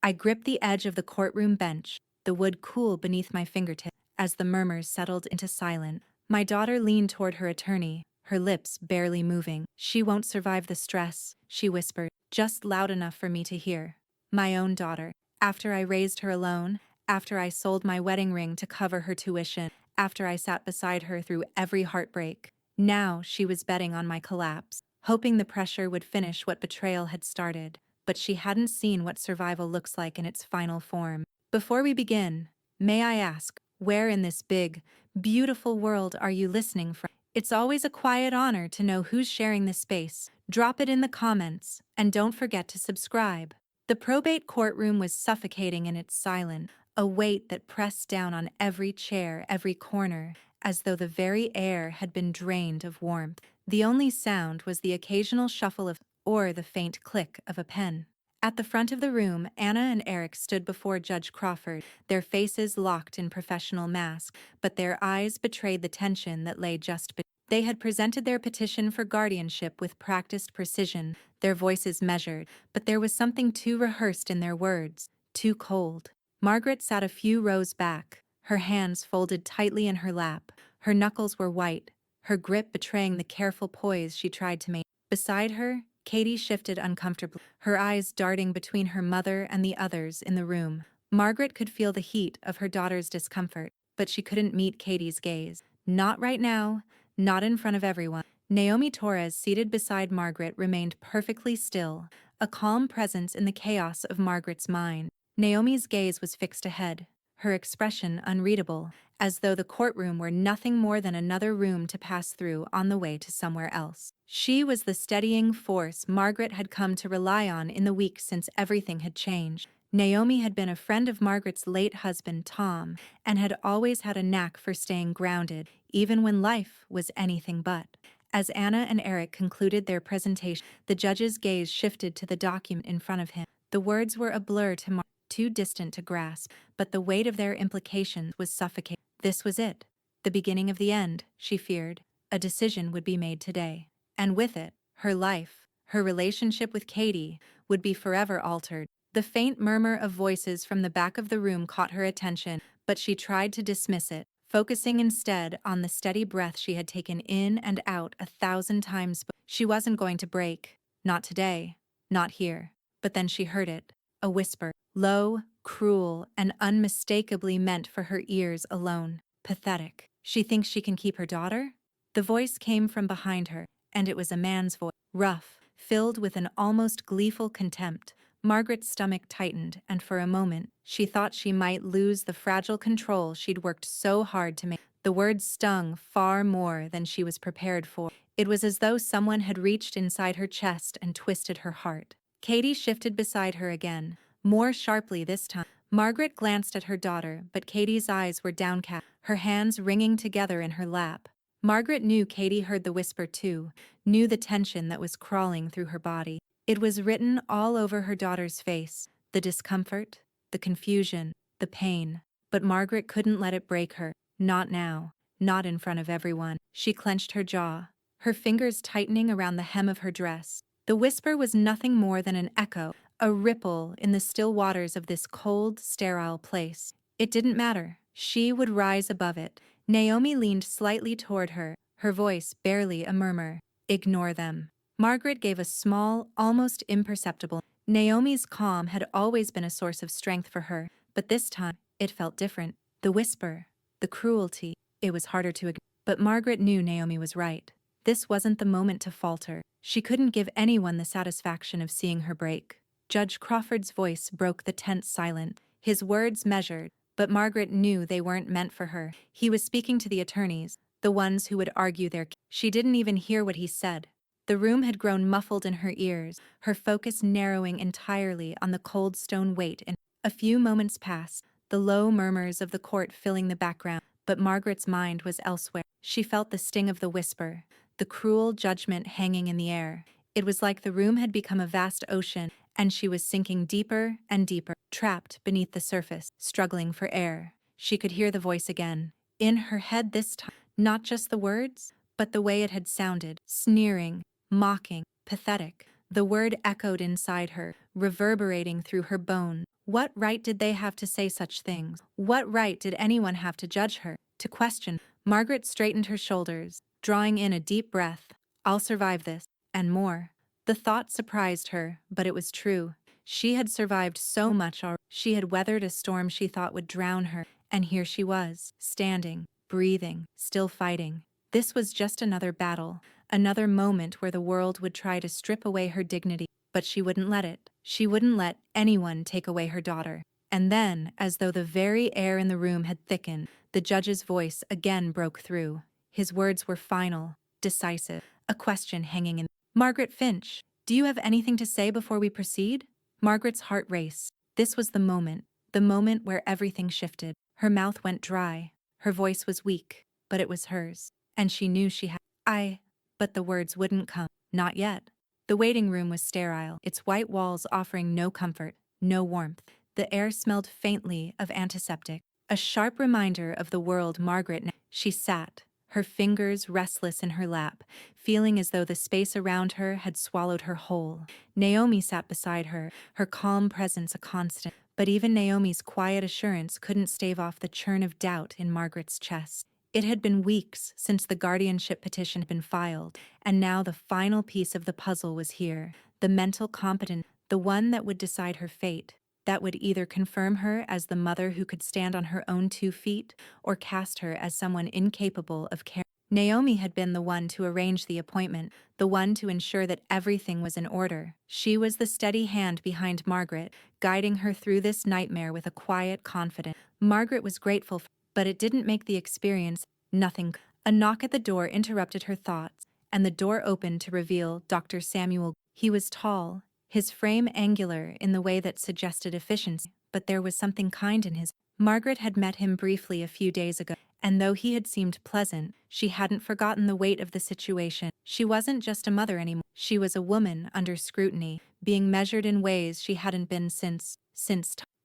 I gripped the edge of the courtroom bench, the wood cool beneath my fingertips. As the murmurs settled into silence, my daughter leaned toward her attorney, her lips barely moving. "She won't survive the stress," she whispered, just loud enough for me to hear. My own daughter. After I raised her alone, after I sold my wedding ring to cover her tuition, after I sat beside her through every heartbreak. Now she was betting on my collapse, hoping the pressure would finish what betrayal had started. But she hadn't seen what survival looks like in its final form. Before we begin, may I ask, where in this big, beautiful world are you listening from? It's always a quiet honor to know who's sharing this space. Drop it in the comments, and don't forget to subscribe. The probate courtroom was suffocating in its silence, a weight that pressed down on every chair, every corner, as though the very air had been drained of warmth. The only sound was the occasional shuffle of or the faint click of a pen. At the front of the room, Anna and Eric stood before Judge Crawford, their faces locked in professional masks, but their eyes betrayed the tension that lay just beneath. They had presented their petition for guardianship with practiced precision, their voices measured, but there was something too rehearsed in their words, too cold. Margaret sat a few rows back, her hands folded tightly in her lap. Her knuckles were white, her grip betraying the careful poise she tried to maintain. Beside her, Katie shifted uncomfortably, her eyes darting between her mother and the others in the room. Margaret could feel the heat of her daughter's discomfort, but she couldn't meet Katie's gaze. Not right now, not in front of everyone. Naomi Torres, seated beside Margaret, remained perfectly still, a calm presence in the chaos of Margaret's mind. Naomi's gaze was fixed ahead, her expression unreadable, as though the courtroom were nothing more than another room to pass through on the way to somewhere else. She was the steadying force Margaret had come to rely on in the weeks since everything had changed. Naomi had been a friend of Margaret's late husband, Tom, and had always had a knack for staying grounded, even when life was anything but. As Anna and Eric concluded their presentation, the judge's gaze shifted to the document in front of him. The words were a blur to Margaret, too distant to grasp, but the weight of their implications was suffocating. This was it. The beginning of the end, she feared. A decision would be made today. And with it, her life, her relationship with Katie, would be forever altered. The faint murmur of voices from the back of the room caught her attention, but she tried to dismiss it, focusing instead on the steady breath she had taken in and out 1,000 times. She wasn't going to break. Not today. Not here. But then she heard it. A whisper. Low, cruel, and unmistakably meant for her ears alone. Pathetic. She thinks she can keep her daughter? The voice came from behind her, and it was a man's voice. Rough, filled with an almost gleeful contempt. Margaret's stomach tightened, and for a moment, she thought she might lose the fragile control she'd worked so hard to make. The words stung far more than she was prepared for. It was as though someone had reached inside her chest and twisted her heart. Katie shifted beside her again, more sharply this time. Margaret glanced at her daughter, but Katie's eyes were downcast, her hands wringing together in her lap. Margaret knew Katie heard the whisper too, knew the tension that was crawling through her body. It was written all over her daughter's face, the discomfort, the confusion, the pain. But Margaret couldn't let it break her. Not now. Not in front of everyone. She clenched her jaw, her fingers tightening around the hem of her dress. The whisper was nothing more than an echo, a ripple in the still waters of this cold, sterile place. It didn't matter. She would rise above it. Naomi leaned slightly toward her, her voice barely a murmur. Ignore them. Margaret gave a small, almost imperceptible. Naomi's calm had always been a source of strength for her, but this time, it felt different. The whisper, the cruelty, it was harder to ignore. But Margaret knew Naomi was right. This wasn't the moment to falter. She couldn't give anyone the satisfaction of seeing her break. Judge Crawford's voice broke the tense silence, his words measured, but Margaret knew they weren't meant for her. He was speaking to the attorneys, the ones who would argue their case. She didn't even hear what he said. The room had grown muffled in her ears, her focus narrowing entirely on the cold stone weight. And a few moments passed, the low murmurs of the court filling the background, but Margaret's mind was elsewhere. She felt the sting of the whisper, the cruel judgment hanging in the air. It was like the room had become a vast ocean, and she was sinking deeper and deeper, trapped beneath the surface, struggling for air. She could hear the voice again, in her head this time, not just the words, but the way it had sounded, sneering, mocking, pathetic. The word echoed inside her, reverberating through her bone. What right did they have to say such things? What right did anyone have to judge her, to question? Margaret straightened her shoulders, drawing in a deep breath. I'll survive this, and more. The thought surprised her, but it was true. She had survived so much already. She had weathered a storm she thought would drown her, and here she was, standing, breathing, still fighting. This was just another battle, another moment where the world would try to strip away her dignity, but she wouldn't let it. She wouldn't let anyone take away her daughter. And then, as though the very air in the room had thickened, the judge's voice again broke through. His words were final, decisive, a question hanging in. Margaret Finch, do you have anything to say before we proceed? Margaret's heart raced. This was the moment where everything shifted. Her mouth went dry. Her voice was weak, but it was hers. And she knew she had. But the words wouldn't come. Not yet. The waiting room was sterile, its white walls offering no comfort, no warmth. The air smelled faintly of antiseptic, a sharp reminder of the world Margaret knew. She sat, her fingers restless in her lap, feeling as though the space around her had swallowed her whole. Naomi sat beside her, her calm presence a constant, but even Naomi's quiet assurance couldn't stave off the churn of doubt in Margaret's chest. It had been weeks since the guardianship petition had been filed, and now the final piece of the puzzle was here. The mental competence, the one that would decide her fate, that would either confirm her as the mother who could stand on her own 2 feet, or cast her as someone incapable of care. Naomi had been the one to arrange the appointment, the one to ensure that everything was in order. She was the steady hand behind Margaret, guiding her through this nightmare with a quiet confidence. Margaret was grateful, but it didn't make the experience. Nothing. A knock at the door interrupted her thoughts, and the door opened to reveal Dr. Samuel. He was tall, his frame angular in the way that suggested efficiency, but there was something kind in his. Margaret had met him briefly a few days ago, and though he had seemed pleasant, she hadn't forgotten the weight of the situation. She wasn't just a mother anymore. She was a woman under scrutiny, being measured in ways she hadn't been since.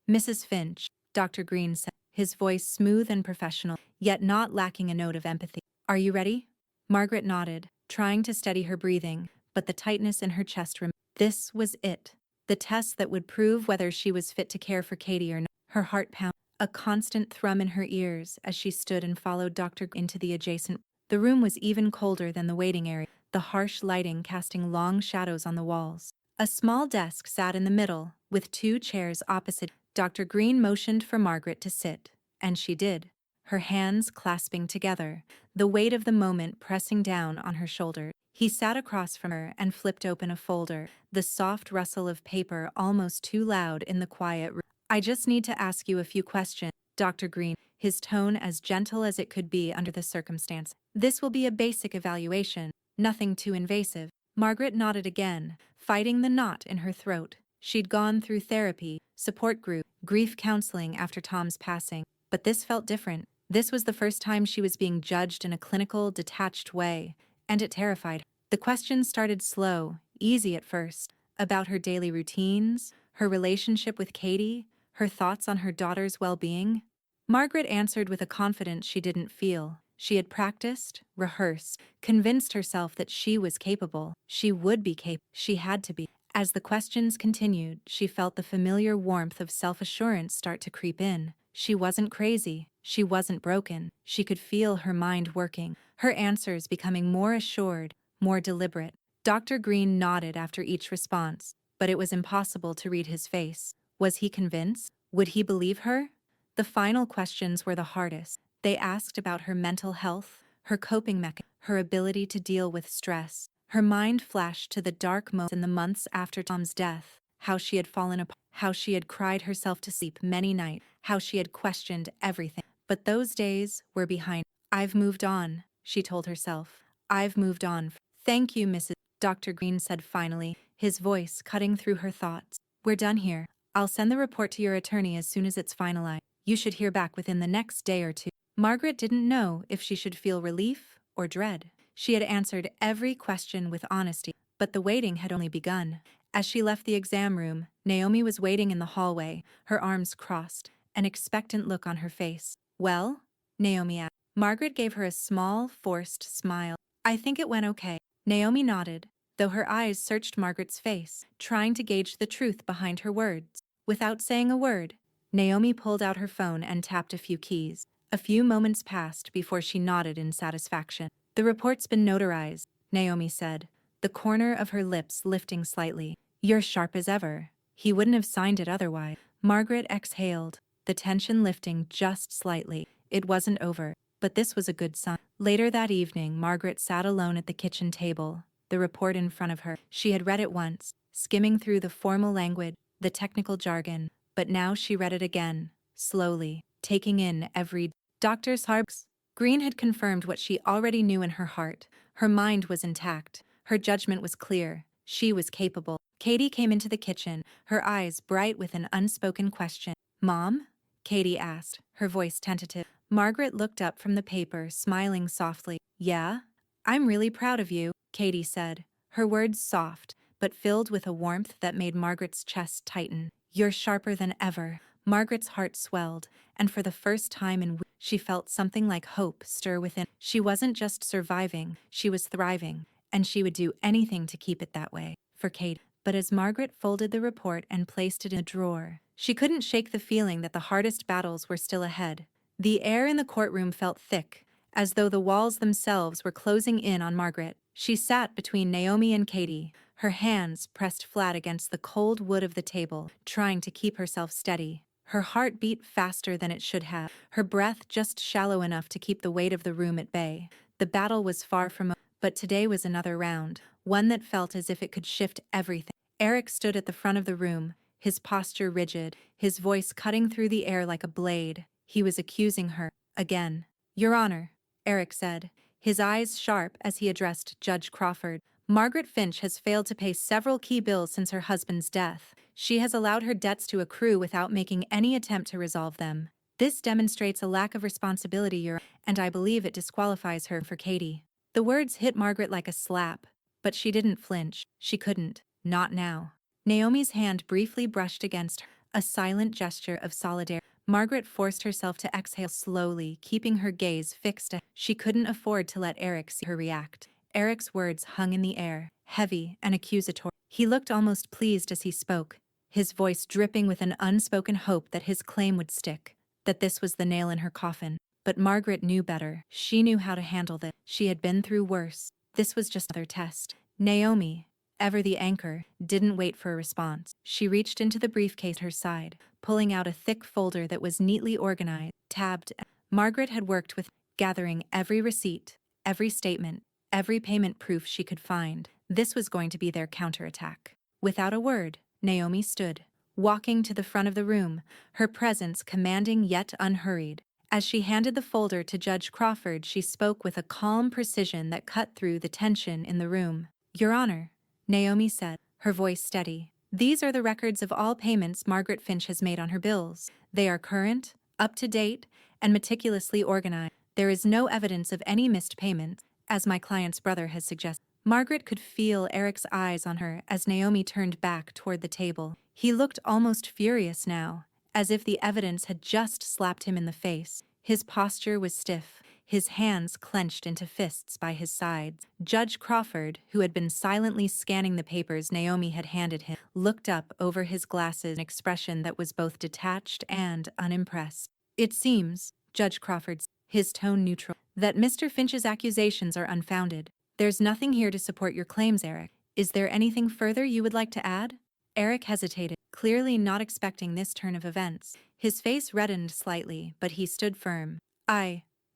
Mrs. Finch, Dr. Green said, his voice smooth and professional, yet not lacking a note of empathy. Are you ready? Margaret nodded, trying to steady her breathing, but the tightness in her chest remained. This was it. The test that would prove whether she was fit to care for Katie or not. Her heart pounded, a constant thrum in her ears as she stood and followed Dr. into the adjacent. The room was even colder than the waiting area, the harsh lighting casting long shadows on the walls. A small desk sat in the middle, with 2 chairs opposite. Dr. Green motioned for Margaret to sit, and she did, her hands clasping together, the weight of the moment pressing down on her shoulder. He sat across from her and flipped open a folder, the soft rustle of paper almost too loud in the quiet room. I just need to ask you a few questions, Dr. Green, his tone as gentle as it could be under the circumstance. This will be a basic evaluation, nothing too invasive. Margaret nodded again, fighting the knot in her throat. She'd gone through therapy, support group, grief counseling after Tom's passing, but this felt different. This was the first time she was being judged in a clinical, detached way, and it terrified her. The questions started slow, easy at first, about her daily routines, her relationship with Katie, her thoughts on her daughter's well-being. Margaret answered with a confidence she didn't feel. She had practiced, rehearsed, convinced herself that she was capable. She would be capable. She had to be. As the questions continued, she felt the familiar warmth of self-assurance start to creep in. She wasn't crazy. She wasn't broken. She could feel her mind working, her answers becoming more assured, more deliberate. Dr. Green nodded after each response, but it was impossible to read his face. Was he convinced? Would he believe her? The final questions were the hardest. They asked about her mental health, her coping mechanism, her ability to deal with stress. Her mind flashed to the dark moments in the months after Tom's death, how she had fallen apart, how she had cried herself to sleep many nights, how she had questioned everything. But those days were behind. I've moved on, she told herself. I've moved on. Thank you, Mrs. Dr. Green said finally, his voice cutting through her thoughts. We're done here. I'll send the report to your attorney as soon as it's finalized. You should hear back within the next day or 2. Margaret didn't know if she should feel relief or dread. She had answered every question with honesty, but the waiting had only begun. As she left the exam room, Naomi was waiting in the hallway, her arms crossed, an expectant look on her face. Well? Naomi asked. Margaret gave her a small, forced smile. I think it went okay. Naomi nodded, though her eyes searched Margaret's face, trying to gauge the truth behind her words. Without saying a word, Naomi pulled out her phone and tapped a few keys. A few moments passed before she nodded in satisfaction. The report's been notarized, Naomi said, the corner of her lips lifting slightly. You're sharp as ever. He wouldn't have signed it otherwise. Margaret exhaled, the tension lifting just slightly. It wasn't over, but this was a good sign. Later that evening, Margaret sat alone at the kitchen table, the report in front of her. She had read it once, skimming through the formal language, the technical jargon, but now she read it again, slowly, taking in every doctor's harps. Green had confirmed what she already knew in her heart. Her mind was intact. Her judgment was clear. She was capable. Katie came into the kitchen, her eyes bright with an unspoken question. Mom? Katie asked, her voice tentative. Margaret looked up from the paper, smiling softly. Yeah? I'm really proud of you, Katie said, her words soft, but filled with a warmth that made Margaret's chest tighten. You're sharper than ever. Margaret's heart swelled, and for the first time in weeks, she felt something like hope stir within. She wasn't just surviving, she was thriving, and she would do anything to keep it that way. For Kate. But as Margaret folded the report and placed it in a drawer, she couldn't shake the feeling that the hardest battles were still ahead. The air in the courtroom felt thick, as though the walls themselves were closing in on Margaret. She sat between Naomi and Katie, her hands pressed flat against the cold wood of the table, trying to keep herself steady. Her heart beat faster than it should have, her breath just shallow enough to keep the weight of the room at bay. The battle was far from over, but today was another round, one that felt as if it could shift everything. Eric stood at the front of the room, his posture rigid, his voice cutting through the air like a blade. He was accusing her, again. Your Honor, Eric said, his eyes sharp as he addressed Judge Crawford. Margaret Finch has failed to pay several key bills since her husband's death. She has allowed her debts to accrue without making any attempt to resolve them. This demonstrates a lack of responsibility, Your Honor, and I believe it disqualifies her for Katie. The words hit Margaret like a slap, but she didn't flinch. She couldn't. Not now. Naomi's hand briefly brushed against her, a silent gesture of solidarity. Margaret forced herself to exhale slowly, keeping her gaze fixed. She couldn't afford to let Eric see her react. Eric's words hung in the air, heavy and accusatory. He looked almost pleased as he spoke, his voice dripping with an unspoken hope that his claim would stick, that this was the nail in her coffin. But Margaret knew better. She knew how to handle this. She had been through worse. This was just another test. Naomi, ever the anchor, didn't wait for a response. She reached into the briefcase at her side, pulling out a thick folder that was neatly organized, tabbed. Margaret had worked with, gathering every receipt, every statement, every payment proof she could find. This was going to be their counterattack. Without a word, Naomi stood, walking to the front of the room, her presence commanding yet unhurried. As she handed the folder to Judge Crawford, she spoke with a calm precision that cut through the tension in the room. Your Honor, Naomi said, her voice steady. These are the records of all payments Margaret Finch has made on her bills. They are current, up to date, and meticulously organized. There is no evidence of any missed payments, as my client's brother has suggested. Margaret could feel Eric's eyes on her as Naomi turned back toward the table. He looked almost furious now, as if the evidence had just slapped him in the face. His posture was stiff, his hands clenched into fists by his sides. Judge Crawford, who had been silently scanning the papers Naomi had handed him, looked up over his glasses, an expression that was both detached and unimpressed. It seems, Judge Crawford, his tone neutral, that Mr. Finch's accusations are unfounded. There's nothing here to support your claims, Eric. Is there anything further you would like to add? Eric hesitated, clearly not expecting this turn of events. His face reddened slightly, but he stood firm.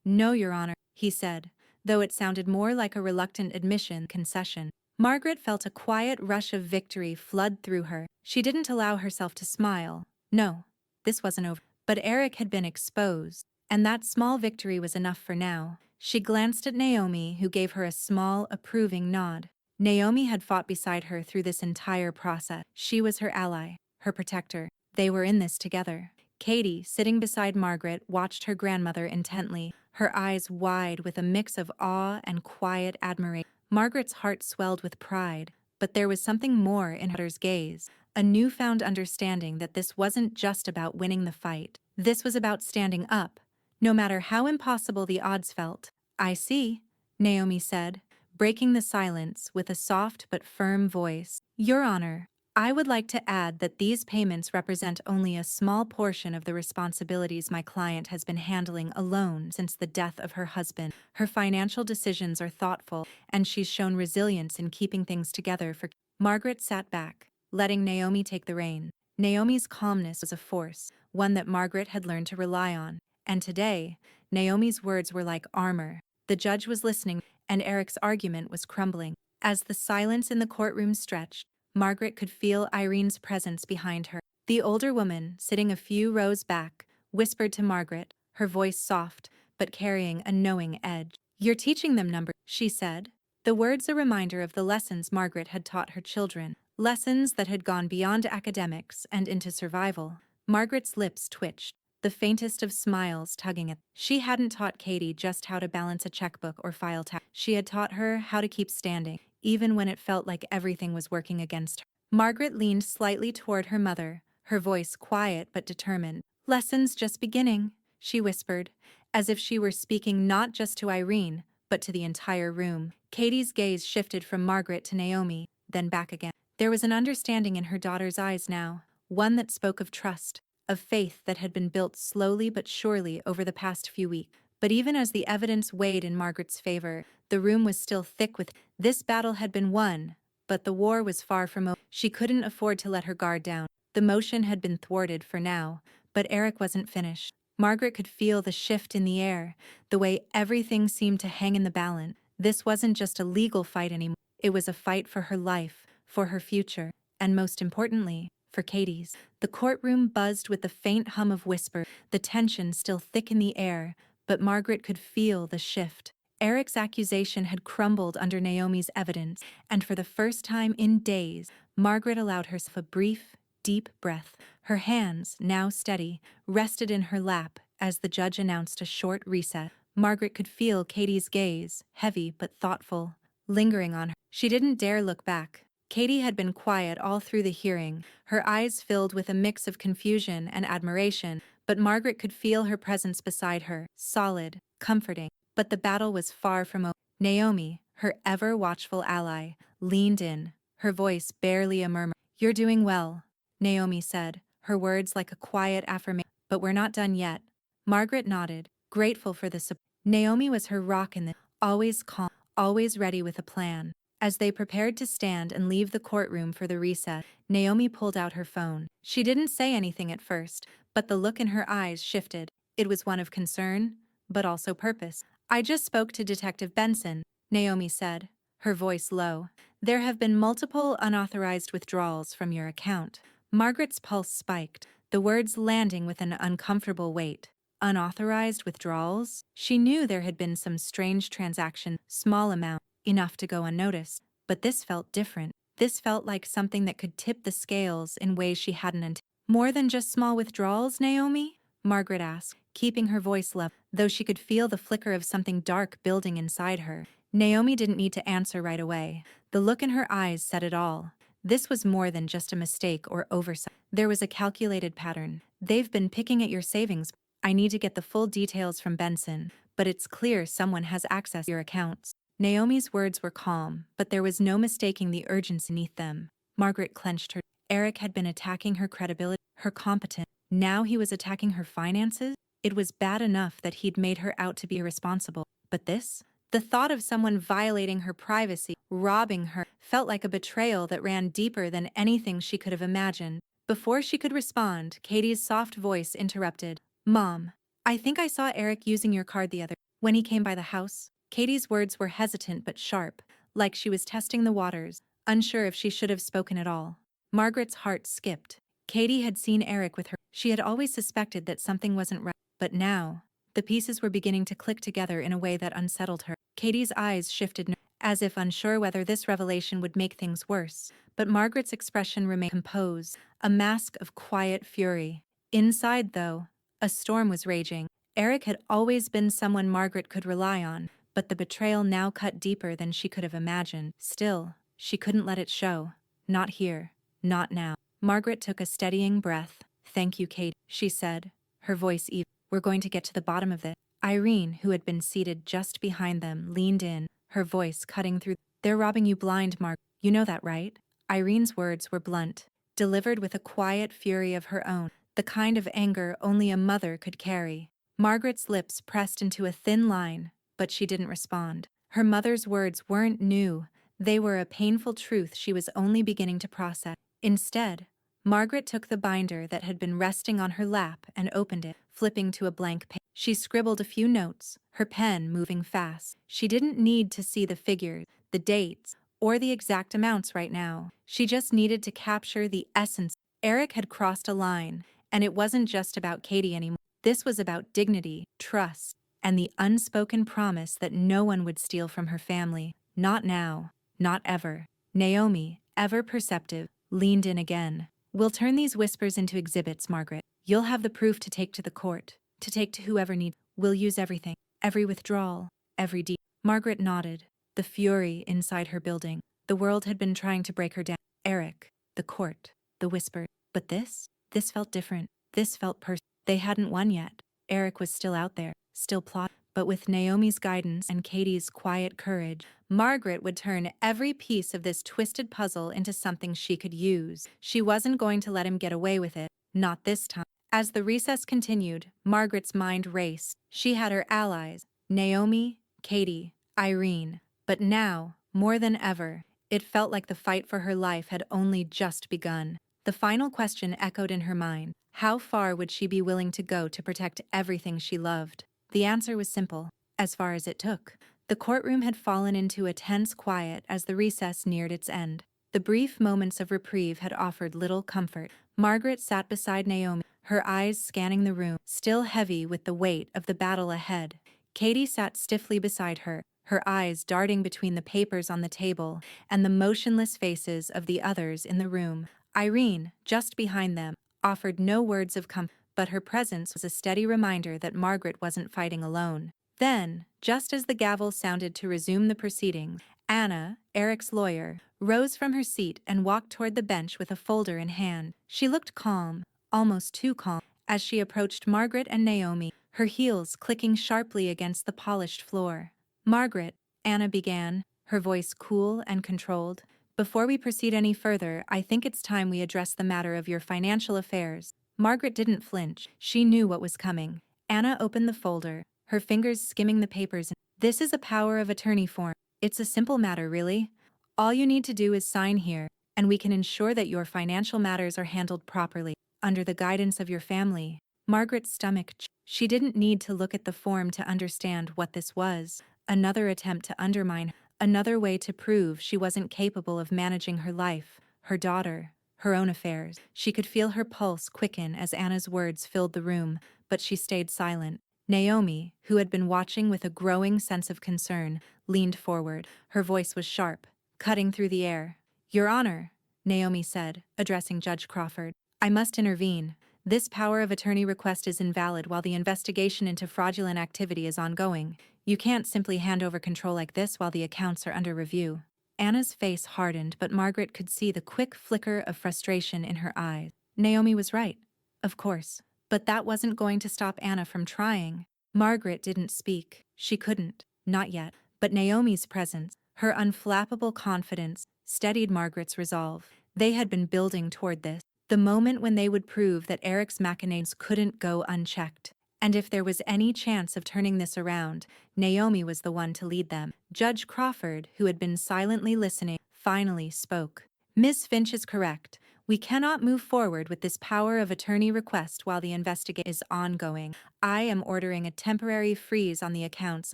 No, Your Honor, he said, though it sounded more like a reluctant admission than concession. Margaret felt a quiet rush of victory flood through her. She didn't allow herself to smile. No, this wasn't over. But Eric had been exposed, and that small victory was enough for now. She glanced at Naomi, who gave her a small, approving nod. Naomi had fought beside her through this entire process. She was her ally, her protector. They were in this together. Katie, sitting beside Margaret, watched her grandmother intently, her eyes wide with a mix of awe and quiet admiration. Margaret's heart swelled with pride, but there was something more in her daughter's gaze, a newfound understanding that this wasn't just about winning the fight. This was about standing up, no matter how impossible the odds felt. I see, Naomi said, breaking the silence with a soft but firm voice. Your Honor, I would like to add that these payments represent only a small portion of the responsibilities my client has been handling alone since the death of her husband. Her financial decisions are thoughtful, and she's shown resilience in keeping things together for. Margaret sat back, letting Naomi take the reins. Naomi's calmness was a force, one that Margaret had learned to rely on. And today, Naomi's words were like armor. The judge was listening, and Eric's argument was crumbling. As the silence in the courtroom stretched, Margaret could feel Irene's presence behind her. The older woman, sitting a few rows back, whispered to Margaret, her voice soft, but carrying a knowing edge. "You're teaching them numbers," she said. The words a reminder of the lessons Margaret had taught her children, lessons that had gone beyond academics and into survival. Margaret's lips twitched, the faintest of smiles tugging at. She hadn't taught Katie just how to balance a checkbook or file tax. She had taught her how to keep standing, even when it felt like everything was working against her. Margaret leaned slightly toward her mother, her voice quiet but determined. "Lessons just beginning," she whispered, as if she were speaking not just to Irene, but to the entire room. Katie's gaze shifted from Margaret to Naomi, then back again. There was an understanding in her daughter's eyes now, one that spoke of trust, of faith that had been built slowly but surely over the past few weeks. But even as the evidence weighed in Margaret's favor, the room was still thick with. This battle had been won, but the war was far from over. She couldn't afford to let her guard down. The motion had been thwarted for now, but Eric wasn't finished. Margaret could feel the shift in the air, the way everything seemed to hang in the balance. This wasn't just a legal fight anymore. It was a fight for her life, for her future, and most importantly, for Katie's. The courtroom buzzed with the faint hum of whisper, the tension still thick in the air, but Margaret could feel the shift. Eric's accusation had crumbled under Naomi's evidence, and for the first time in days, Margaret allowed herself a brief, deep breath. Her hands, now steady, rested in her lap as the judge announced a short recess. Margaret could feel Katie's gaze, heavy but thoughtful, lingering on her. She didn't dare look back. Katie had been quiet all through the hearing, her eyes filled with a mix of confusion and admiration, but Margaret could feel her presence beside her, solid, comforting. But the battle was far from over. Naomi, her ever-watchful ally, leaned in, her voice barely a murmur. "You're doing well," Naomi said, her words like a quiet affirmation. "But we're not done yet." Margaret nodded, grateful for the support. Naomi was her rock in the, always calm, always ready with a plan. As they prepared to stand and leave the courtroom for the recess, Naomi pulled out her phone. She didn't say anything at first, but the look in her eyes shifted. It was one of concern, but also purpose. "I just spoke to Detective Benson," Naomi said, her voice low. "There have been multiple unauthorized withdrawals from your account." Margaret's pulse spiked, the words landing with an uncomfortable weight. Unauthorized withdrawals? She knew there had been some strange transaction, small amount, enough to go unnoticed. But this felt different. This felt like something that could tip the scales in ways she hadn't anticipated. "More than just small withdrawals, Naomi?" Margaret asked, keeping her voice level, though she could feel the flicker of something dark building inside her. Naomi didn't need to answer right away. The look in her eyes said it all. This was more than just a mistake or oversight. There was a calculated pattern. "They've been picking at your savings. I need to get the full details from Benson, but it's clear someone has access to your accounts." Naomi's words were calm, but there was no mistaking the urgency beneath them. Margaret clenched her. Eric had been attacking her credibility, her competence. Now he was attacking her finances? It was bad enough that he'd made her out to be irresponsible. But this? The thought of someone violating her privacy, robbing her, felt like a betrayal that ran deeper than anything she could have imagined. Before she could respond, Katie's soft voice interrupted. "Mom, I think I saw Eric using your card the other when he came by the house." Katie's words were hesitant but sharp, like she was testing the waters, unsure if she should have spoken at all. Margaret's heart skipped. Katie had seen Eric with her. She had always suspected that something wasn't right, but now, the pieces were beginning to click together in a way that unsettled her. Katie's eyes shifted, as if unsure whether this revelation would make things worse, but Margaret's expression remained composed, a mask of quiet fury. Inside, though, a storm was raging. Eric had always been someone Margaret could rely on, but the betrayal now cut deeper than she could have imagined. Still, she couldn't let it show. Not here. Not now. Margaret took a steadying breath. "Thank you, Kate," she said, her voice even. "We're going to get to the bottom of this." Irene, who had been seated just behind them, leaned in, her voice cutting through. "They're robbing you blind, Margaret. You know that, right?" Irene's words were blunt, delivered with a quiet fury of her own, the kind of anger only a mother could carry. Margaret's lips pressed into a thin line, but she didn't respond. Her mother's words weren't new, they were a painful truth she was only beginning to process. Instead, Margaret took the binder that had been resting on her lap and opened it, flipping to a blank page. She scribbled a few notes, her pen moving fast. She didn't need to see the figures, the dates, or the exact amounts right now. She just needed to capture the essence. Eric had crossed a line, and it wasn't just about Katie anymore. This was about dignity, trust, and the unspoken promise that no one would steal from her family. Not now, not ever. Naomi, ever perceptive, leaned in again. We'll turn these whispers into exhibits, Margaret. You'll have the proof to take to the court, to take to whoever needs. We'll use everything, every withdrawal, every deed. Margaret nodded, the fury inside her building. The world had been trying to break her down. Eric, the court, the whisper. But this felt different. This felt personal. They hadn't won yet. Eric was still out there, still plotting. But with Naomi's guidance and Katie's quiet courage, Margaret would turn every piece of this twisted puzzle into something she could use. She wasn't going to let him get away with it, not this time. As the recess continued, Margaret's mind raced. She had her allies, Naomi, Katie, Irene. But now, more than ever, it felt like the fight for her life had only just begun. The final question echoed in her mind. How far would she be willing to go to protect everything she loved? The answer was simple, as far as it took. The courtroom had fallen into a tense quiet as the recess neared its end. The brief moments of reprieve had offered little comfort. Margaret sat beside Naomi, her eyes scanning the room, still heavy with the weight of the battle ahead. Katie sat stiffly beside her, her eyes darting between the papers on the table and the motionless faces of the others in the room. Irene, just behind them, offered no words of comfort, but her presence was a steady reminder that Margaret wasn't fighting alone. Then, just as the gavel sounded to resume the proceedings, Anna, Eric's lawyer, rose from her seat and walked toward the bench with a folder in hand. She looked calm, almost too calm, as she approached Margaret and Naomi, her heels clicking sharply against the polished floor. Margaret, Anna began, her voice cool and controlled. Before we proceed any further, I think it's time we address the matter of your financial affairs. Margaret didn't flinch. She knew what was coming. Anna opened the folder, her fingers skimming the papers. This is a power of attorney form. It's a simple matter, really. All you need to do is sign here, and we can ensure that your financial matters are handled properly, under the guidance of your family. Margaret's stomach. She didn't need to look at the form to understand what this was. Another attempt to undermine, another way to prove she wasn't capable of managing her life, her daughter, her own affairs. She could feel her pulse quicken as Anna's words filled the room, but she stayed silent. Naomi, who had been watching with a growing sense of concern, leaned forward. Her voice was sharp, cutting through the air. Your Honor, Naomi said, addressing Judge Crawford, I must intervene. This power of attorney request is invalid while the investigation into fraudulent activity is ongoing. You can't simply hand over control like this while the accounts are under review. Anna's face hardened, but Margaret could see the quick flicker of frustration in her eyes. Naomi was right, of course, but that wasn't going to stop Anna from trying. Margaret didn't speak. She couldn't, not yet, but Naomi's presence, her unflappable confidence, steadied Margaret's resolve. They had been building toward this, the moment when they would prove that Eric's machinations couldn't go unchecked. And if there was any chance of turning this around, Naomi was the one to lead them. Judge Crawford, who had been silently listening, finally spoke. Ms. Finch is correct. We cannot move forward with this power of attorney request while the investigation is ongoing. I am ordering a temporary freeze on the accounts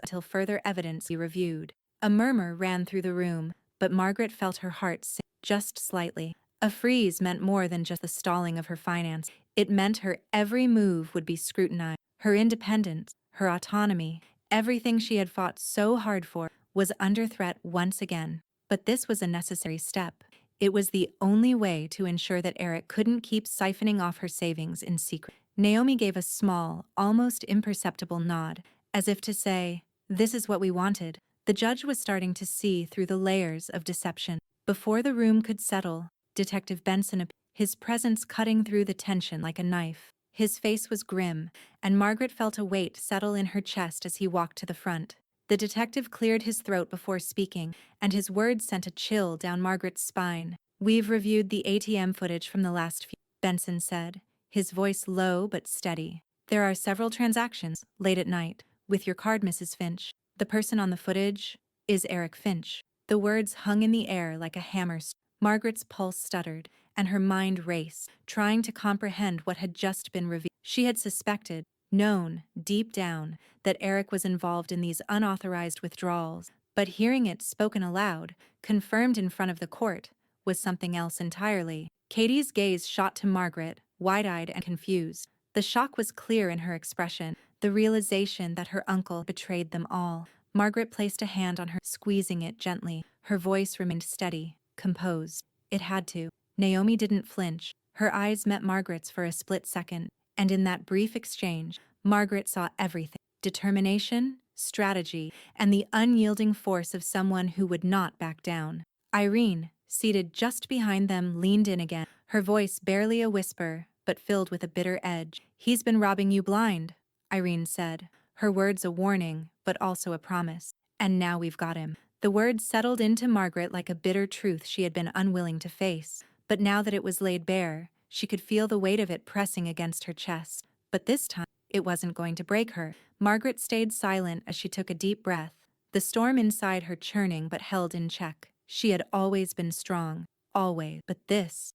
until further evidence be reviewed. A murmur ran through the room, but Margaret felt her heart sink just slightly. A freeze meant more than just the stalling of her finance. It meant her every move would be scrutinized. Her independence, her autonomy, everything she had fought so hard for, was under threat once again. But this was a necessary step. It was the only way to ensure that Eric couldn't keep siphoning off her savings in secret. Naomi gave a small, almost imperceptible nod, as if to say, this is what we wanted. The judge was starting to see through the layers of deception. Before the room could settle, Detective Benson appeared, his presence cutting through the tension like a knife. His face was grim, and Margaret felt a weight settle in her chest as he walked to the front. The detective cleared his throat before speaking, and his words sent a chill down Margaret's spine. We've reviewed the ATM footage from the last few, Benson said, his voice low but steady. There are several transactions, late at night, with your card, Mrs. Finch. The person on the footage is Eric Finch. The words hung in the air like a hammer. Margaret's pulse stuttered, and her mind raced, trying to comprehend what had just been revealed. She had suspected, known, deep down, that Eric was involved in these unauthorized withdrawals, but hearing it spoken aloud, confirmed in front of the court, was something else entirely. Katie's gaze shot to Margaret, wide-eyed and confused. The shock was clear in her expression, the realization that her uncle betrayed them all. Margaret placed a hand on her, squeezing it gently. Her voice remained steady, composed. It had to. Naomi didn't flinch. Her eyes met Margaret's for a split second, and in that brief exchange, Margaret saw everything. Determination, strategy, and the unyielding force of someone who would not back down. Irene, seated just behind them, leaned in again, her voice barely a whisper, but filled with a bitter edge. "He's been robbing you blind," Irene said, her words a warning, but also a promise. "And now we've got him." The words settled into Margaret like a bitter truth she had been unwilling to face, but now that it was laid bare, she could feel the weight of it pressing against her chest. But this time, it wasn't going to break her. Margaret stayed silent as she took a deep breath, the storm inside her churning but held in check. She had always been strong, always. But this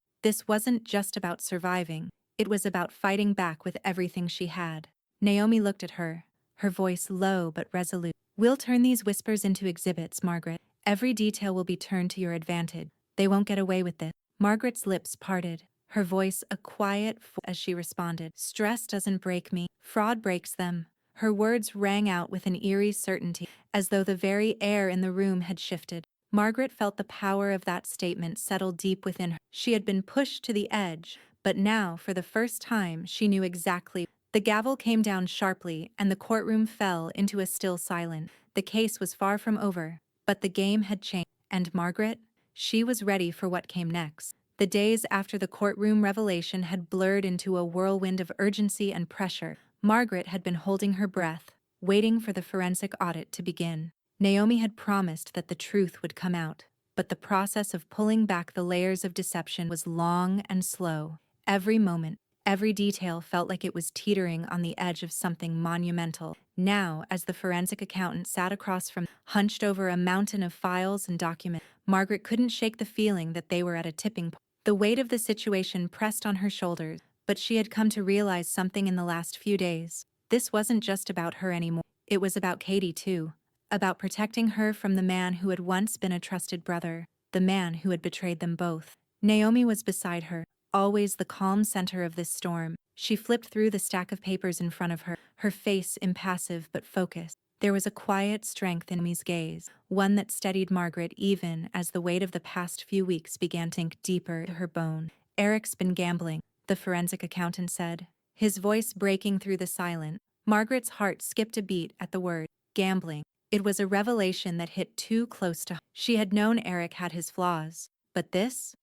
wasn't just about surviving. It was about fighting back with everything she had. Naomi looked at her, her voice low but resolute. "We'll turn these whispers into exhibits, Margaret. Every detail will be turned to your advantage. They won't get away with this." Margaret's lips parted, her voice a quiet as she responded. "Stress doesn't break me, fraud breaks them." Her words rang out with an eerie certainty, as though the very air in the room had shifted. Margaret felt the power of that statement settle deep within her. She had been pushed to the edge, but now, for the first time, she knew exactly. The gavel came down sharply, and the courtroom fell into a still silence. The case was far from over, but the game had changed. And Margaret? She was ready for what came next. The days after the courtroom revelation had blurred into a whirlwind of urgency and pressure. Margaret had been holding her breath, waiting for the forensic audit to begin. Naomi had promised that the truth would come out, but the process of pulling back the layers of deception was long and slow. Every moment, every detail felt like it was teetering on the edge of something monumental. Now, as the forensic accountant sat across from, hunched over a mountain of files and documents, Margaret couldn't shake the feeling that they were at a tipping point. The weight of the situation pressed on her shoulders, but she had come to realize something in the last few days. This wasn't just about her anymore. It was about Katie too. About protecting her from the man who had once been a trusted brother, the man who had betrayed them both. Naomi was beside her, always the calm center of this storm. She flipped through the stack of papers in front of her, her face impassive but focused. There was a quiet strength in Naomi's gaze, one that steadied Margaret even as the weight of the past few weeks began to sink deeper into her bone. "Eric's been gambling," the forensic accountant said, his voice breaking through the silence. Margaret's heart skipped a beat at the word, gambling. It was a revelation that hit too close to her. She had known Eric had his flaws, but this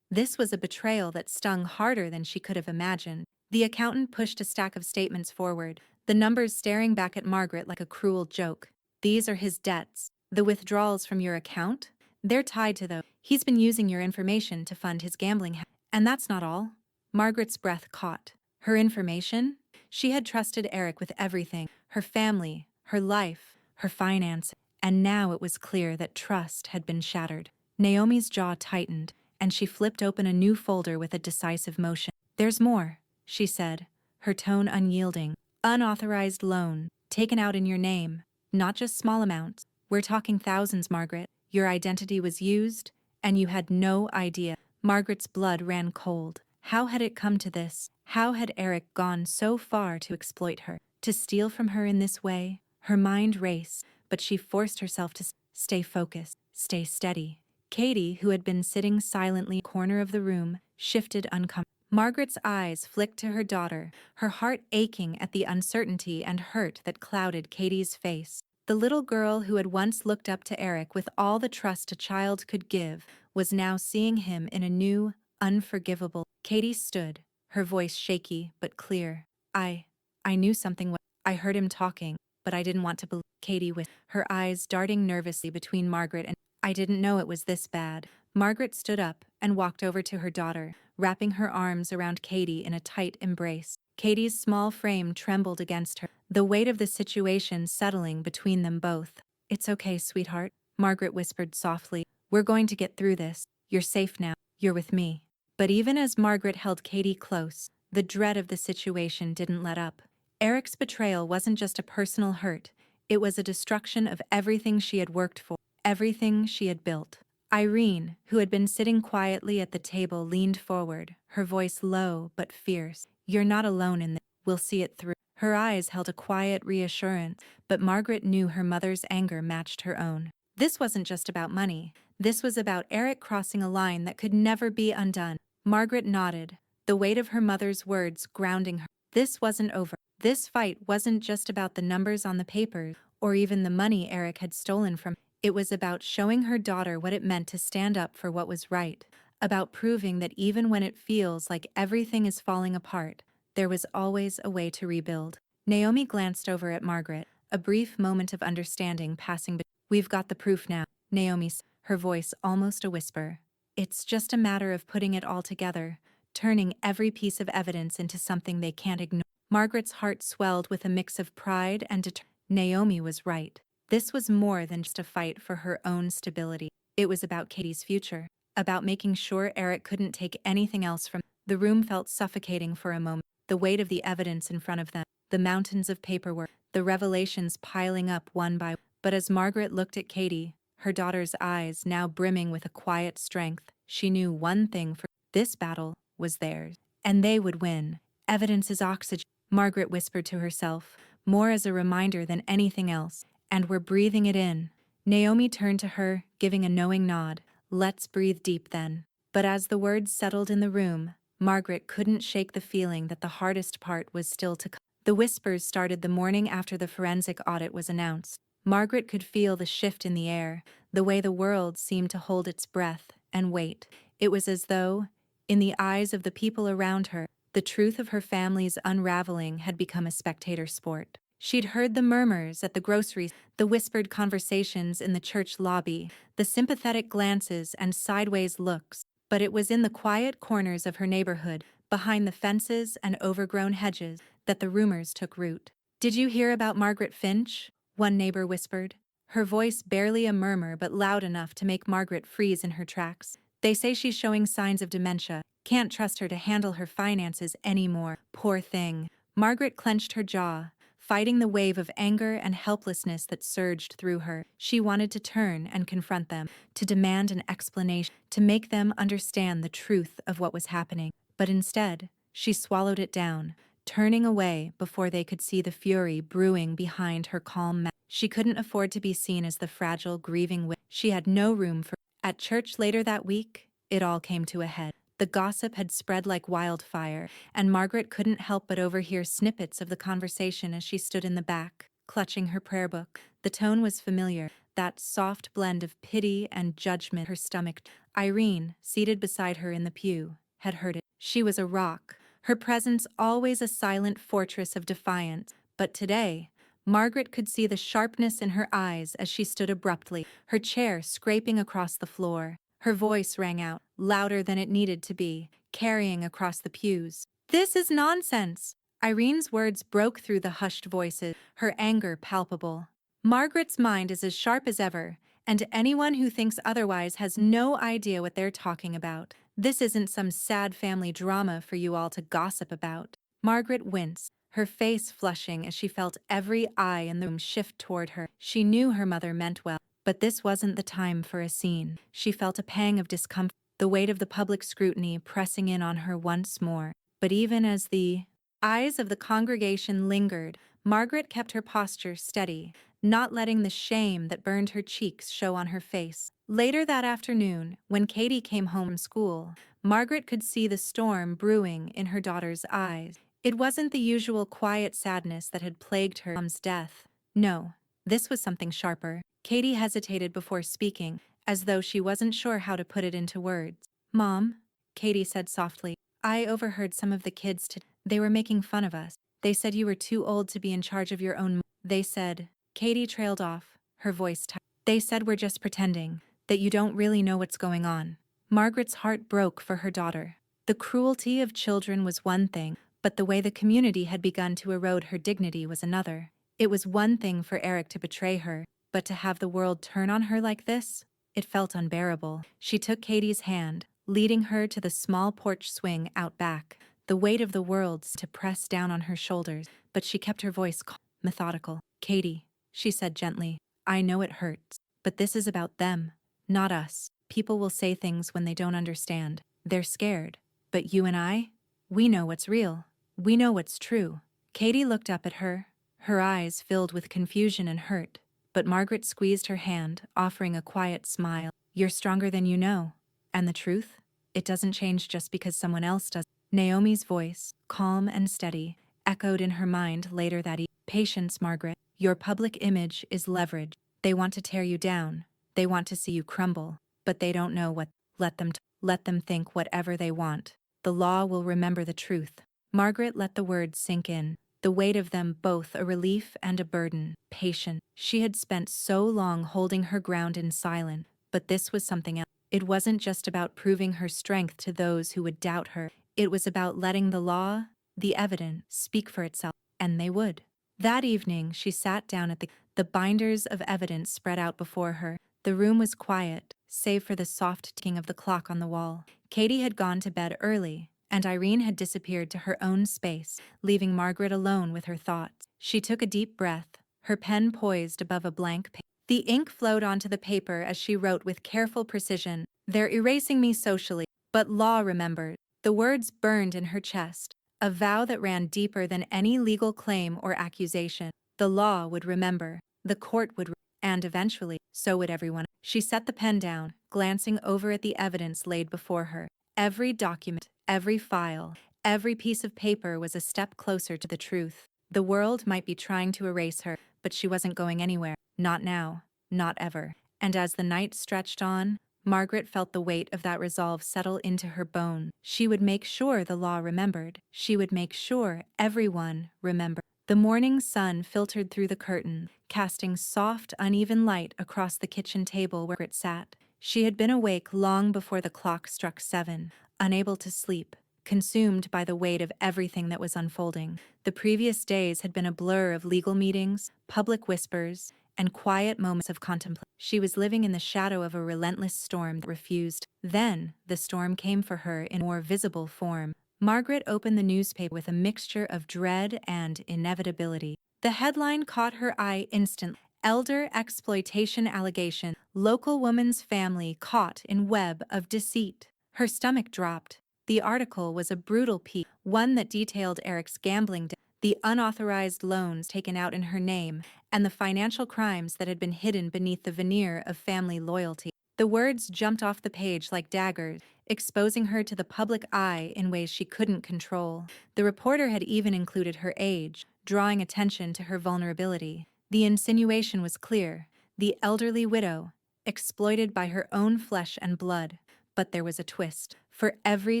was a betrayal that stung harder than she could have imagined. The accountant pushed a stack of statements forward, the numbers staring back at Margaret like a cruel joke. "These are his debts. The withdrawals from your account? They're tied to those. He's been using your information to fund his gambling habit. And that's not all." Margaret's breath caught. Her information? She had trusted Eric with everything, her family, her life, her finances, and now it was clear that trust had been shattered. Naomi's jaw tightened, and she flipped open a new folder with a decisive motion. "There's more," she said, her tone unyielding. "Unauthorized loan, taken out in your name. Not just small amounts. We're talking thousands, Margaret. Your identity was used, and you had no idea." Margaret's blood ran cold. How had it come to this? How had Eric gone so far to exploit her, to steal from her in this way? Her mind raced, but she forced herself to stay focused, stay steady. Katie, who had been sitting silently in the corner of the room, shifted uncomfortably. Margaret's eyes flicked to her daughter, her heart aching at the uncertainty and hurt that clouded Katie's face. The little girl who had once looked up to Eric with all the trust a child could give was now seeing him in a new, unforgivable. Katie stood, her voice shaky but clear. I knew something was. I heard him talking, but I didn't want to believe." Katie with her eyes darting nervously between Margaret and I didn't know it was this bad. Margaret stood up, and walked over to her daughter, wrapping her arms around Katie in a tight embrace. Katie's small frame trembled against her, the weight of the situation settling between them both. "It's okay, sweetheart," Margaret whispered softly. "We're going to get through this. You're safe now. You're with me." But even as Margaret held Katie close, the dread of the situation didn't let up. Eric's betrayal wasn't just a personal hurt, it was a destruction of everything she had worked for, everything she had built. Irene, who had been sitting quietly at the table, leaned forward, her voice low but fierce. "You're not alone in this. We'll see it through." Her eyes held a quiet reassurance, but Margaret knew her mother's anger matched her own. This wasn't just about money. This was about Eric crossing a line that could never be undone. Margaret nodded, the weight of her mother's words grounding her. This wasn't over. This fight wasn't just about the numbers on the papers, or even the money Eric had stolen from her. It was about showing her daughter what it meant to stand up for what was right, about proving that even when it feels like everything is falling apart, there was always a way to rebuild. Naomi glanced over at Margaret, a brief moment of understanding passing. "We've got the proof now," Naomi said, her voice almost a whisper. "It's just a matter of putting it all together, turning every piece of evidence into something they can't ignore." Margaret's heart swelled with a mix of pride and determination. Naomi was right. This was more than just a fight for her own stability. It was about Katie's future, about making sure Eric couldn't take anything else from. The room felt suffocating for a moment, the weight of the evidence in front of them, the mountains of paperwork, the revelations piling up one by one. But as Margaret looked at Katie, her daughter's eyes now brimming with a quiet strength, she knew one thing: for this battle was theirs, and they would win. "Evidence is oxygen," Margaret whispered to herself, more as a reminder than anything else. "And we're breathing it in." Naomi turned to her, giving a knowing nod. "Let's breathe deep then." But as the words settled in the room, Margaret couldn't shake the feeling that the hardest part was still to come. The whispers started the morning after the forensic audit was announced. Margaret could feel the shift in the air, the way the world seemed to hold its breath and wait. It was as though, in the eyes of the people around her, the truth of her family's unraveling had become a spectator sport. She'd heard the murmurs at the grocery, the whispered conversations in the church lobby, the sympathetic glances and sideways looks, but it was in the quiet corners of her neighborhood, behind the fences and overgrown hedges, that the rumors took root. "Did you hear about Margaret Finch?" one neighbor whispered, her voice barely a murmur but loud enough to make Margaret freeze in her tracks. "They say she's showing signs of dementia. Can't trust her to handle her finances anymore. Poor thing." Margaret clenched her jaw, fighting the wave of anger and helplessness that surged through her. She wanted to turn and confront them, to demand an explanation, to make them understand the truth of what was happening. But instead, she swallowed it down, turning away before they could see the fury brewing behind her calm mouth. She couldn't afford to be seen as the fragile, grieving widow. She had no room for. At church later that week, it all came to a head. The gossip had spread like wildfire, and Margaret couldn't help but overhear snippets of the conversation as she stood in the back, clutching her prayer book. The tone was familiar, that soft blend of pity and judgment. Her stomach. Irene, seated beside her in the pew, had heard it. She was a rock, her presence always a silent fortress of defiance. But today, Margaret could see the sharpness in her eyes as she stood abruptly, her chair scraping across the floor. Her voice rang out, louder than it needed to be, carrying across the pews. "This is nonsense!" Irene's words broke through the hushed voices, her anger palpable. "Margaret's mind is as sharp as ever, and anyone who thinks otherwise has no idea what they're talking about. This isn't some sad family drama for you all to gossip about." Margaret winced, her face flushing as she felt every eye in the room shift toward her. She knew her mother meant well, but this wasn't the time for a scene. She felt a pang of discomfort, the weight of the public scrutiny pressing in on her once more. But even as the eyes of the congregation lingered, Margaret kept her posture steady, not letting the shame that burned her cheeks show on her face. Later that afternoon, when Katie came home from school, Margaret could see the storm brewing in her daughter's eyes. It wasn't the usual quiet sadness that had plagued her mom's death. No, this was something sharper. Katie hesitated before speaking, as though she wasn't sure how to put it into words. "Mom," Katie said softly, "I overheard some of the kids today. They were making fun of us. They said you were too old to be in charge of your own. They said," Katie trailed off, her voice tight. "They said we're just pretending, that you don't really know what's going on." Margaret's heart broke for her daughter. The cruelty of children was one thing, but the way the community had begun to erode her dignity was another. It was one thing for Eric to betray her, but to have the world turn on her like this? It felt unbearable. She took Katie's hand, leading her to the small porch swing out back. The weight of the world to press down on her shoulders, but she kept her voice calm, methodical. "Katie," she said gently, "I know it hurts, but this is about them, not us. People will say things when they don't understand. They're scared. But you and I? We know what's real. We know what's true." Katie looked up at her, her eyes filled with confusion and hurt. But Margaret squeezed her hand, offering a quiet smile. "You're stronger than you know. And the truth? It doesn't change just because someone else does." Naomi's voice, calm and steady, echoed in her mind later that evening. "Patience, Margaret. Your public image is leverage. They want to tear you down. They want to see you crumble. But they don't know what. Let them think whatever they want. The law will remember the truth." Margaret let the words sink in, the weight of them both a relief and a burden. Patient. She had spent so long holding her ground in silence, but this was something else. It wasn't just about proving her strength to those who would doubt her. It was about letting the law, the evidence, speak for itself. And they would. That evening, she sat down at the binders of evidence spread out before her. The room was quiet, save for the soft ticking of the clock on the wall. Katie had gone to bed early, and Irene had disappeared to her own space, leaving Margaret alone with her thoughts. She took a deep breath, her pen poised above a blank page. The ink flowed onto the paper as she wrote with careful precision. "They're erasing me socially, but law remembers." The words burned in her chest, a vow that ran deeper than any legal claim or accusation. The law would remember, the court would, and eventually, so would everyone. She set the pen down, glancing over at the evidence laid before her. Every document, every file, every piece of paper was a step closer to the truth. The world might be trying to erase her, but she wasn't going anywhere. Not now, not ever. And as the night stretched on, Margaret felt the weight of that resolve settle into her bones. She would make sure the law remembered. She would make sure everyone remembered. The morning sun filtered through the curtain, casting soft, uneven light across the kitchen table where it sat. She had been awake long before the clock struck 7, unable to sleep, consumed by the weight of everything that was unfolding. The previous days had been a blur of legal meetings, public whispers, and quiet moments of contemplation. She was living in the shadow of a relentless storm that refused. Then, the storm came for her in more visible form. Margaret opened the newspaper with a mixture of dread and inevitability. The headline caught her eye instantly. "Elder exploitation allegation. Local woman's family caught in web of deceit." Her stomach dropped. The article was a brutal piece, one that detailed Eric's gambling debt, the unauthorized loans taken out in her name, and the financial crimes that had been hidden beneath the veneer of family loyalty. The words jumped off the page like daggers, exposing her to the public eye in ways she couldn't control. The reporter had even included her age, drawing attention to her vulnerability. The insinuation was clear: the elderly widow, exploited by her own flesh and blood. But there was a twist. For every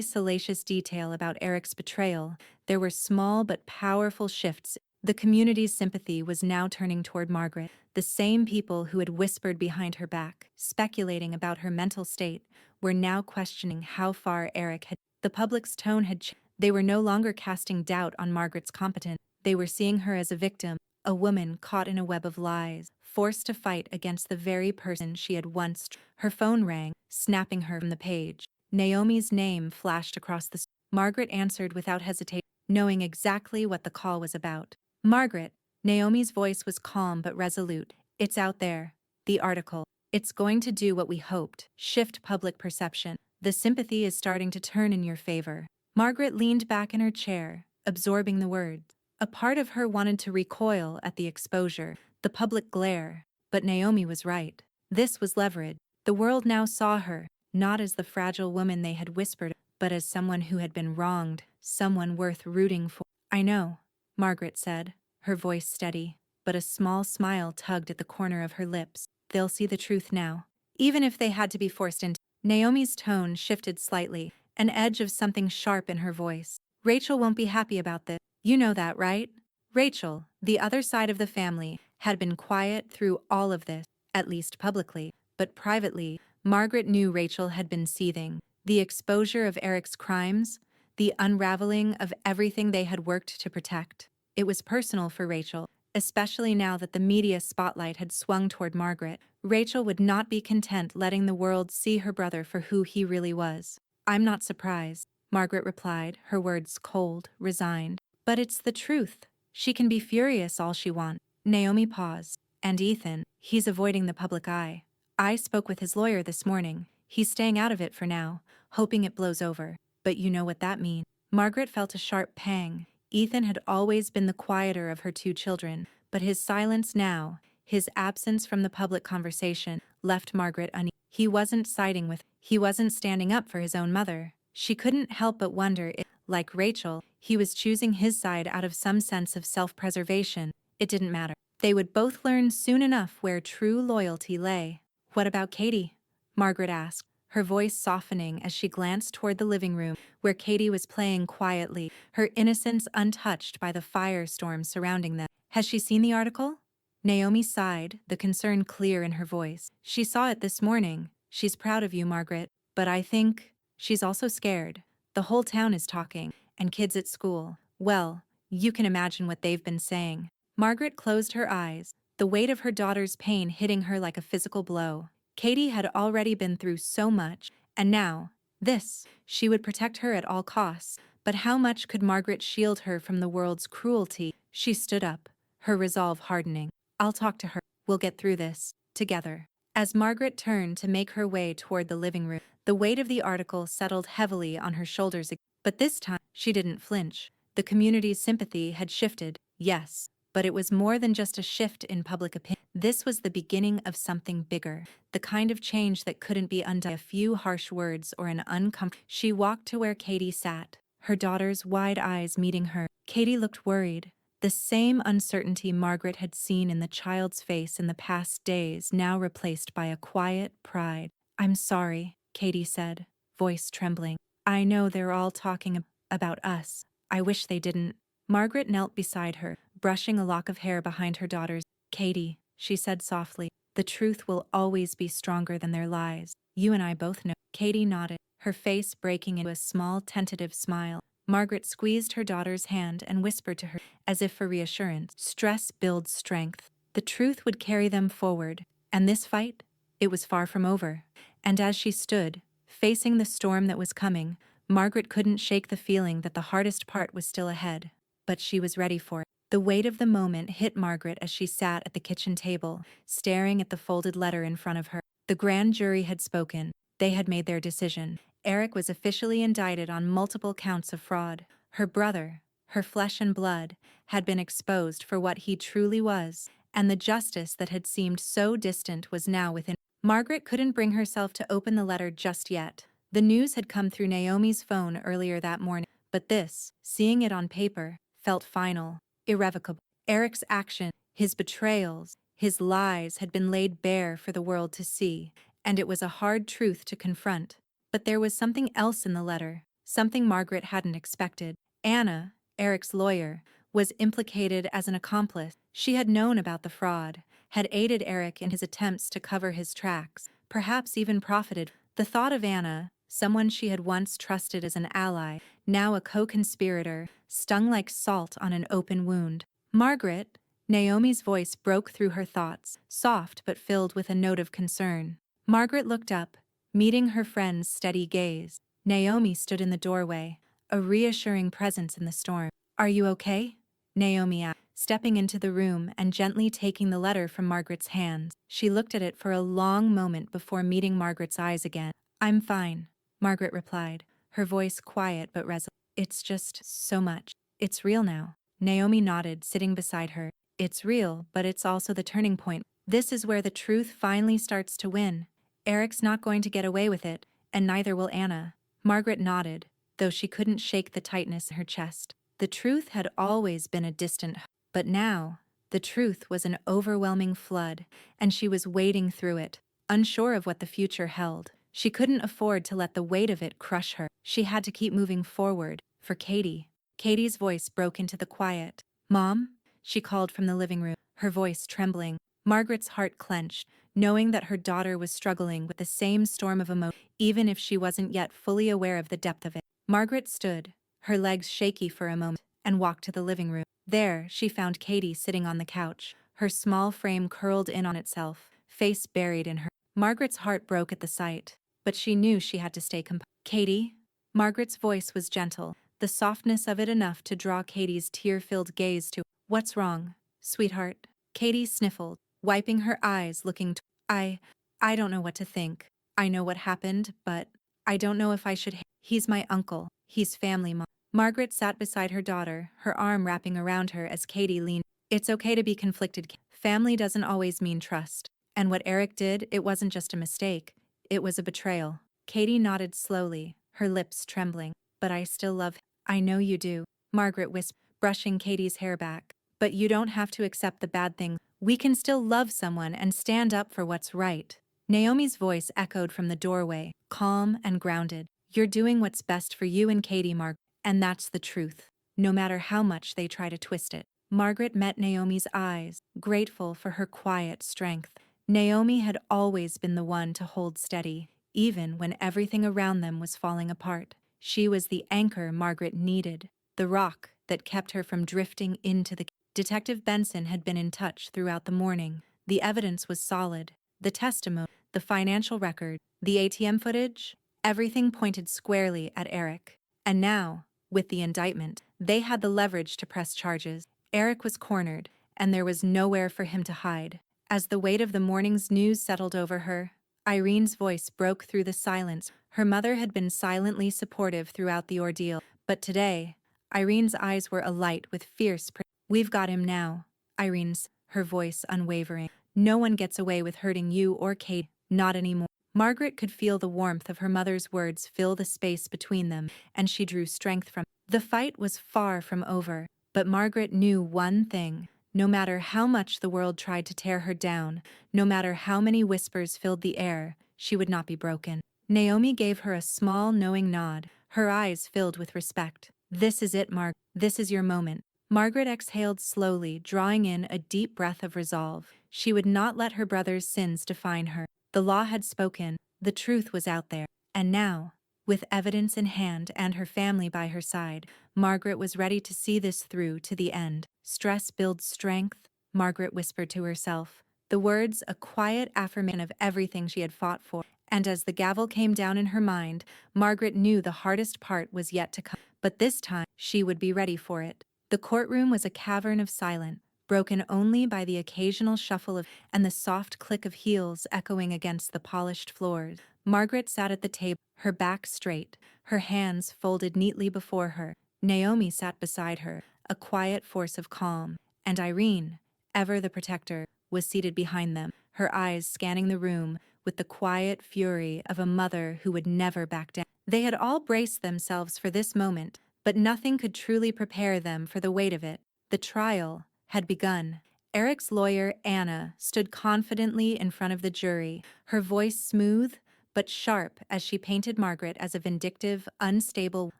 salacious detail about Eric's betrayal, there were small but powerful shifts. The community's sympathy was now turning toward Margaret. The same people who had whispered behind her back, speculating about her mental state, were now questioning how far Eric had. The public's tone had changed. They were no longer casting doubt on Margaret's competence. They were seeing her as a victim, a woman caught in a web of lies, forced to fight against the very person she had once. Her phone rang, snapping her from the page. Naomi's name flashed across the screen. Margaret answered without hesitation, knowing exactly what the call was about. "Margaret." Naomi's voice was calm but resolute. "It's out there. The article. It's going to do what we hoped, shift public perception. The sympathy is starting to turn in your favor." Margaret leaned back in her chair, absorbing the words. A part of her wanted to recoil at the exposure, the public glare, but Naomi was right. This was leverage. The world now saw her, not as the fragile woman they had whispered, but as someone who had been wronged, someone worth rooting for. "I know," Margaret said, her voice steady, but a small smile tugged at the corner of her lips. "They'll see the truth now, even if they had to be forced into." Naomi's tone shifted slightly, an edge of something sharp in her voice. "Rachel won't be happy about this. You know that, right?" Rachel, the other side of the family, had been quiet through all of this, at least publicly, but privately, Margaret knew Rachel had been seething. The exposure of Eric's crimes, the unraveling of everything they had worked to protect. It was personal for Rachel, especially now that the media spotlight had swung toward Margaret. Rachel would not be content letting the world see her brother for who he really was. "I'm not surprised," Margaret replied, her words cold, resigned. "But it's the truth. She can be furious all she wants." Naomi paused. "And Ethan, he's avoiding the public eye. I spoke with his lawyer this morning. He's staying out of it for now, hoping it blows over. But you know what that means." Margaret felt a sharp pang. Ethan had always been the quieter of her two children, but his silence now, his absence from the public conversation, left Margaret uneasy. He wasn't standing up for his own mother. She couldn't help but wonder if, like Rachel, he was choosing his side out of some sense of self-preservation. It didn't matter. They would both learn soon enough where true loyalty lay. "What about Katie?" Margaret asked, her voice softening as she glanced toward the living room, where Katie was playing quietly, her innocence untouched by the firestorm surrounding them. "Has she seen the article?" Naomi sighed, the concern clear in her voice. "She saw it this morning. She's proud of you, Margaret, but I think she's also scared. The whole town is talking, and kids at school. Well, you can imagine what they've been saying." Margaret closed her eyes, the weight of her daughter's pain hitting her like a physical blow. Katie had already been through so much, and now, this. She would protect her at all costs, but how much could Margaret shield her from the world's cruelty? She stood up, her resolve hardening. "I'll talk to her. We'll get through this, together." As Margaret turned to make her way toward the living room, the weight of the article settled heavily on her shoulders again. But this time, she didn't flinch. The community's sympathy had shifted, yes, but it was more than just a shift in public opinion. This was the beginning of something bigger, the kind of change that couldn't be undone by a few harsh words or an uncomfortable. She walked to where Katie sat, her daughter's wide eyes meeting her. Katie looked worried. The same uncertainty Margaret had seen in the child's face in the past days now replaced by a quiet pride. "I'm sorry," Katie said, voice trembling. "I know they're all talking about us. I wish they didn't." Margaret knelt beside her, brushing a lock of hair behind her daughter's. "Katie," she said softly, "the truth will always be stronger than their lies. You and I both know." Katie nodded, her face breaking into a small, tentative smile. Margaret squeezed her daughter's hand and whispered to her, as if for reassurance, "Stress builds strength. The truth would carry them forward. And this fight? It was far from over." And as she stood, facing the storm that was coming, Margaret couldn't shake the feeling that the hardest part was still ahead. But she was ready for it. The weight of the moment hit Margaret as she sat at the kitchen table, staring at the folded letter in front of her. The grand jury had spoken. They had made their decision. Eric was officially indicted on multiple counts of fraud. Her brother, her flesh and blood, had been exposed for what he truly was, and the justice that had seemed so distant was now within. Margaret couldn't bring herself to open the letter just yet. The news had come through Naomi's phone earlier that morning, but this, seeing it on paper, felt final, irrevocable. Eric's action, his betrayals, his lies had been laid bare for the world to see, and it was a hard truth to confront. But there was something else in the letter, something Margaret hadn't expected. Anna, Eric's lawyer, was implicated as an accomplice. She had known about the fraud, had aided Eric in his attempts to cover his tracks, perhaps even profited. The thought of Anna, someone she had once trusted as an ally, now a co-conspirator, stung like salt on an open wound. "Margaret," Naomi's voice broke through her thoughts, soft but filled with a note of concern. Margaret looked up, meeting her friend's steady gaze. Naomi stood in the doorway, a reassuring presence in the storm. "Are you okay?" Naomi asked, stepping into the room and gently taking the letter from Margaret's hands. She looked at it for a long moment before meeting Margaret's eyes again. "I'm fine," Margaret replied, her voice quiet but resolute. "It's just so much. It's real now." Naomi nodded, sitting beside her. "It's real, but it's also the turning point. This is where the truth finally starts to win. Eric's not going to get away with it, and neither will Anna." Margaret nodded, though she couldn't shake the tightness in her chest. The truth had always been a distant hope, but now, the truth was an overwhelming flood, and she was wading through it, unsure of what the future held. She couldn't afford to let the weight of it crush her. She had to keep moving forward, for Katie. Katie's voice broke into the quiet. "Mom?" she called from the living room, her voice trembling. Margaret's heart clenched, knowing that her daughter was struggling with the same storm of emotion, even if she wasn't yet fully aware of the depth of it. Margaret stood, her legs shaky for a moment, and walked to the living room. There, she found Katie sitting on the couch, her small frame curled in on itself, face buried in her. Margaret's heart broke at the sight, but she knew she had to stay composed. Katie? Margaret's voice was gentle, the softness of it enough to draw Katie's tear-filled gaze to. What's wrong, sweetheart? Katie sniffled, wiping her eyes, looking. I don't know what to think. I know what happened, but I don't know if I should. He's my uncle. He's family, Mom. Margaret sat beside her daughter, her arm wrapping around her as Katie leaned. It's okay to be conflicted. Family doesn't always mean trust. And what Eric did, it wasn't just a mistake. It was a betrayal. Katie nodded slowly, her lips trembling. But I still love him. I know you do, Margaret whispered, brushing Katie's hair back. But you don't have to accept the bad things. We can still love someone and stand up for what's right. Naomi's voice echoed from the doorway, calm and grounded. You're doing what's best for you and Katie, Margaret. And that's the truth, no matter how much they try to twist it. Margaret met Naomi's eyes, grateful for her quiet strength. Naomi had always been the one to hold steady, even when everything around them was falling apart. She was the anchor Margaret needed, the rock that kept her from drifting into the. Detective Benson had been in touch throughout the morning. The evidence was solid. The testimony, the financial record, the ATM footage, everything pointed squarely at Eric. And now, with the indictment, they had the leverage to press charges. Eric was cornered, and there was nowhere for him to hide. As the weight of the morning's news settled over her, Irene's voice broke through the silence. Her mother had been silently supportive throughout the ordeal, but today, Irene's eyes were alight with fierce. We've got him now, Irene's, her voice unwavering. No one gets away with hurting you or Kate, not anymore. Margaret could feel the warmth of her mother's words fill the space between them, and she drew strength from. The fight was far from over, but Margaret knew one thing. No matter how much the world tried to tear her down, no matter how many whispers filled the air, she would not be broken. Naomi gave her a small, knowing nod, her eyes filled with respect. This is it, Margaret. This is your moment. Margaret exhaled slowly, drawing in a deep breath of resolve. She would not let her brother's sins define her. The law had spoken, the truth was out there. And now, with evidence in hand and her family by her side, Margaret was ready to see this through to the end. Stress builds strength, Margaret whispered to herself. The words a quiet affirmation of everything she had fought for. And as the gavel came down in her mind, Margaret knew the hardest part was yet to come. But this time, she would be ready for it. The courtroom was a cavern of silence, broken only by the occasional shuffle of and the soft click of heels echoing against the polished floors. Margaret sat at the table, her back straight, her hands folded neatly before her. Naomi sat beside her, a quiet force of calm, and Irene, ever the protector, was seated behind them, her eyes scanning the room with the quiet fury of a mother who would never back down. They had all braced themselves for this moment, but nothing could truly prepare them for the weight of it. The trial had begun. Eric's lawyer, Anna, stood confidently in front of the jury, her voice smooth but sharp as she painted Margaret as a vindictive, unstable.